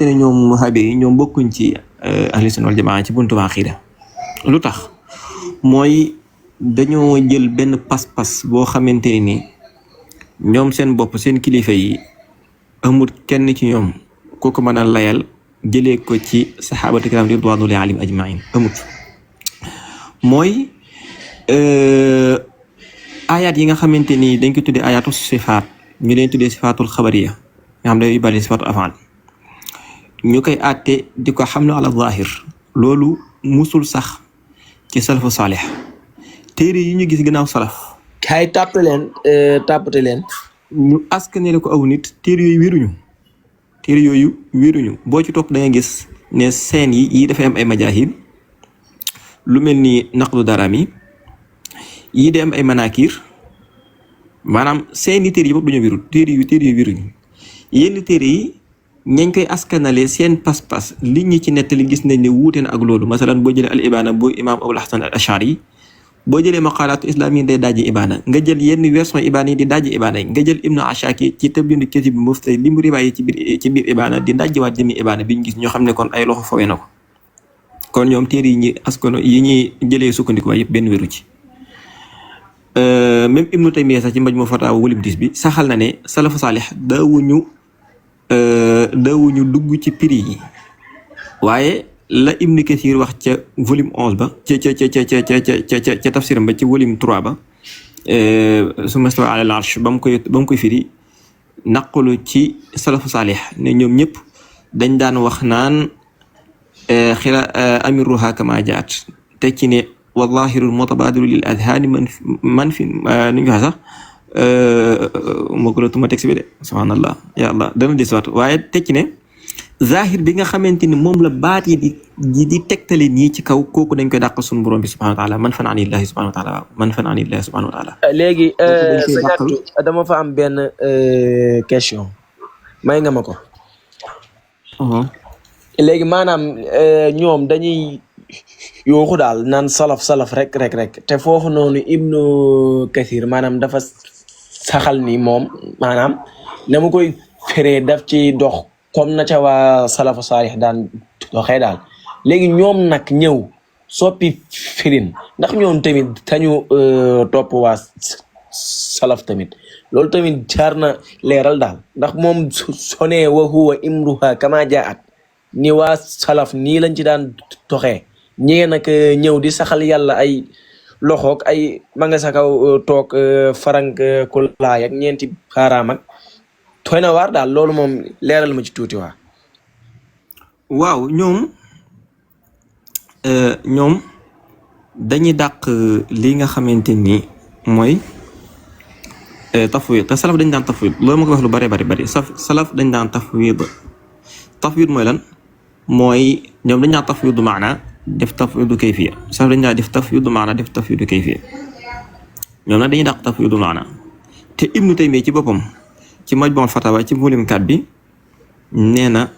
ne ñoom wahabi yi ñoom bokkuñ ci ahli sunnat wal jamaa ci buntu aqida lu tax mooy dañoo jël benn pas-pas boo xamante ni ñoom seen bopp seen kilifa yi amul kenn ci ñoom ku ko mën a layal jëlee ko ci saxaabatu kiram ridwanullahi alayhim ajmain amut mooy ayaat yi nga xamante ni dañ ko tuddee ayaatu sifaat ñu leen tuddee sifaatul xabariya nga xam ne yu bari sifaatul afaal ñu koy àtte di ko xam ne ala zahir loolu musul sax ci salafu saalix téere yi ñu gis gannaaw salaf kay tàppate leen ñu askanale ko aw nit téere yooyu wéruñu boo ci topp da nga gis ne seen yi dafay am ay majaahib lu mel ni naqdu darami yii de am ay manakir maanaam seeni téere yi bopp dañoo wérul téere yu wéruñu yenn téere yi ñañ koy askanale seen pas-pas li ñi ci nettali gis nañ ne wuute na ak loolu masalan boo jëlee al ibana bu imam Abul Hasan al Ashari boo jëlee maqalaatu islam yi day daaji ibana nga jël yenn version ibana yi di daaji ibana yi nga jël ibnu Ashaki ci tabyinu katib mufti li mu riwaay ci biir ibana di dajjiwaat jëmi ibana bi ñu gis ñoo xam ne kon ay loxo fawee na ko kon ñoom téere yi ñi askano yi ñuy jëlee sukkandiku yëpp benn wéru ci même Ibnu Taymiya sax ci Majmu Fatawa volume 10 bi saxal na ne salafu saalih daawuñu dugg ci prix yi waaye la Ibnu Kathir wax ca volume 11 ba ca tafsiram ba ci volume 3 ba summa stawa ala al-arsh ba mu koy firi naqalu ci salafu saalih ne ñoom ñëpp dañ daan wax naan amiruha kama jaat te ci ne wa zahirul mutabadilu lil adhani man fi nu ñu wax sax moo ko latuma texte bi de subhanallah ya allah dana desiwaat waaye te ci ne zahir bi nga xamante ni moom la baat yi di tegtale nii ci kaw kooku dañ koy dàqal suñu borom bi subhanahu wa taala man fan anillahi subhanahu wa taala man fan anillahi subhanahu wa taala léegi dama fa am benn question may nga ma ko léegi maanaam ñoom dañuy yooxu daal naan salaf rek te foofu noonu Ibnu Kathir maanaam dafa saxal ni moom maanaam na mu koy feree daf ci dox comme na ca waa salafu saalih daan doxee daal léegi ñoom nag ñëw soppi firin ndax ñoom tamit tañu topp waa salaf tamit loolu tamit jaar na leeral daal ndax moom sonee wa huwa imruha kama jaat ni waa salaf nii lañ ci daan doxee ñee nag ñëw di saxal yàlla ay loxoog ay ma nga sa kaw toog farank ku laay ak ñeenti xaaraam ak tooy na waar daal loolu moom leeral ma ci tuuti waaw ñoom dañuy dàq li nga xamante ni mooy tafwid te salaf dañ daan tafwid loolu ma ko wax lu bari salaf dañ daan tafwid mooy lan mooy ñoom dañ daan tafwidu maana def tafwidu kayfiya salaf dañ daan def tafwidu maana def tafwidu kayfiya ñoom nag dañuy dàq tafwidu maana te Ibnu Taymiya ci boppam ci Majmu' Fatawa ci volume 4 bi nee na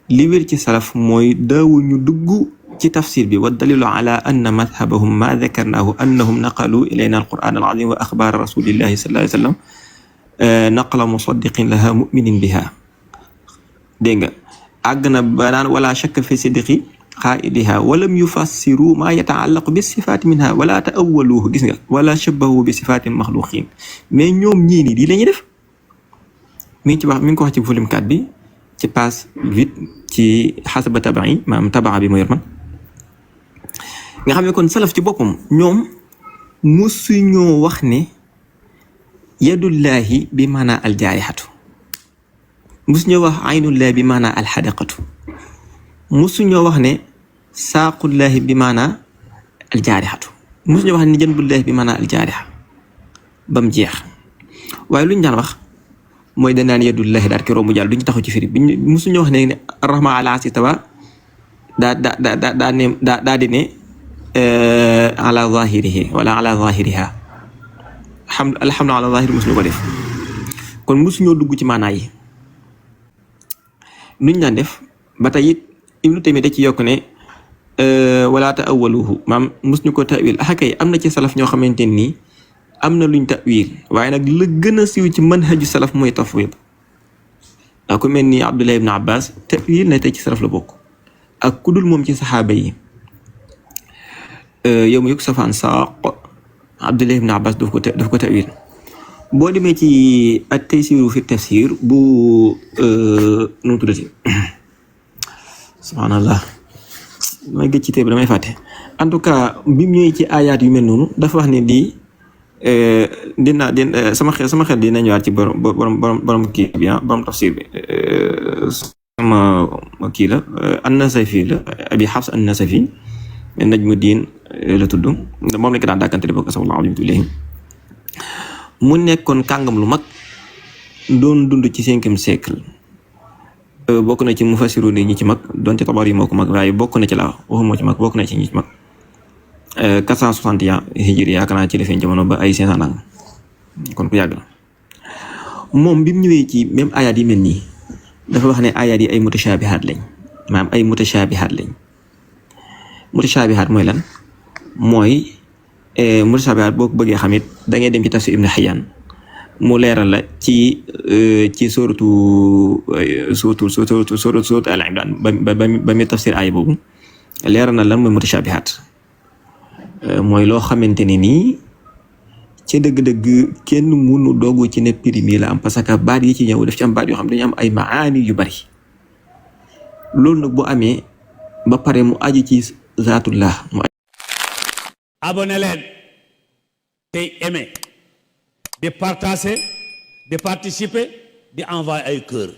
li wér ci salaf mooy daawuñu dugg ci tafsir bi wa dalilu ala anna madhabahum ma dakarnahu annahum naqalu ilayna alquran alazim wa axbaara rasulillahi sallallahu alayhi wa sallam naqla musaddiqin laha muminin biha dégg nga àgg na ba naan wala shakka fi sidqi qaidiha walam yufassiru ma yataallaqu bi sifaati minha wala ta'awwaluhu gis nga wala shabbahu bi sifaati maxluqin mais ñoom ñii nii di la ñuy def mi ngi ko wax ci volume 4 bi ci page 8 ci xasaba taba'i maanaam tabaa bi ma yor man nga xam ne kon salaf ci boppam ñoom musuñoo wax ne yadullahi bi maanaa aljaarihatu musuñoo wax aynullahi bi maanaa alxadaqatu musuñoo wax ne saaqullahi bi maanaa aljaarihatu musuñoo wax ne janbullahi bi maanaa aljaariha bam jeex waaye luñ daan wax mooy danaan yadullahi daal ki rombu jàll duñu taxaw ci firi bi musuñu wax ne arrahma ala arsi tawa daa di ne ala zahirihi wala ala zahiriha alhamdu ala zahiri musuñu ko def kon musuñoo dugg ci maanaa yi nuñ daan def ba tey it Ibnu Taymiya da ci yokk ne wala ta'awwaluhu maam musuñu ko ta'wil kay am na ci salaf ñoo xamante nii am na luñ ta'wil waaye nag la gën a siiw ci manhaju salaf mooy tafwid ak ku mel ni Abdullah ibn Abbas ta'wil na tey ci salaf la bokk ak ku dul moom ci saxaaba yi yow ma yëg safaan saaq Abdullah ibn Abbas daf ko ta'wil boo demee ci at-Taysiru fi tafsir bu nu mu tuddati subhanallah damay gëj ci tey bi damay fàtte en tout cas bi mu ñëwee ci ayaat yu mel noonu dafa wax ne di sama xel dina ñëwaat ci borom kii bi borom tafsir bi sama kii la an-Nasafi la Abi Hafs an-Nasafi Najmuddin la tudd moom lañ ko daan dàkkante di bokk sallallahu alayhi wa sallam mu nekkoon kàngam lu mag doon dund ci 5e siècle bokk na ci mufassiru ni ñi ci mag donte Tabari moo ko mag waaye bokk na ci la waxuma ci mag bokk na ci ñi ci mag 461 hijri yaakaar naa ci la feeñ jamono ba ay 500 nang kon ku yàgg la moom bi mu ñëwee ci même ayaat yi mel nii dafa wax ne ayaat yi ay mutashabihat lañ maanaam ay mutashabihat lañ mutashabihat mooy lan mooy mutashabihat boo ko bëggee xam it da ngay dem ci tafsir Ibn Hayyan mu leeral la ci suratu Al-Imran ba mi tafsir aaya boobu leeral na lan mooy mutashabihat mooy loo xamante ne nii ci dëgg-dëgg kenn mënu doogu ci ne périmé la am parce que baat yi ci ñëw daf ci am baat yoo xam dañu am ay maani yu bari loolu nag bu amee ba pare mu aju ci zaatullah mu abonné leen tey aimé di partager di participer di envoyer ay cœur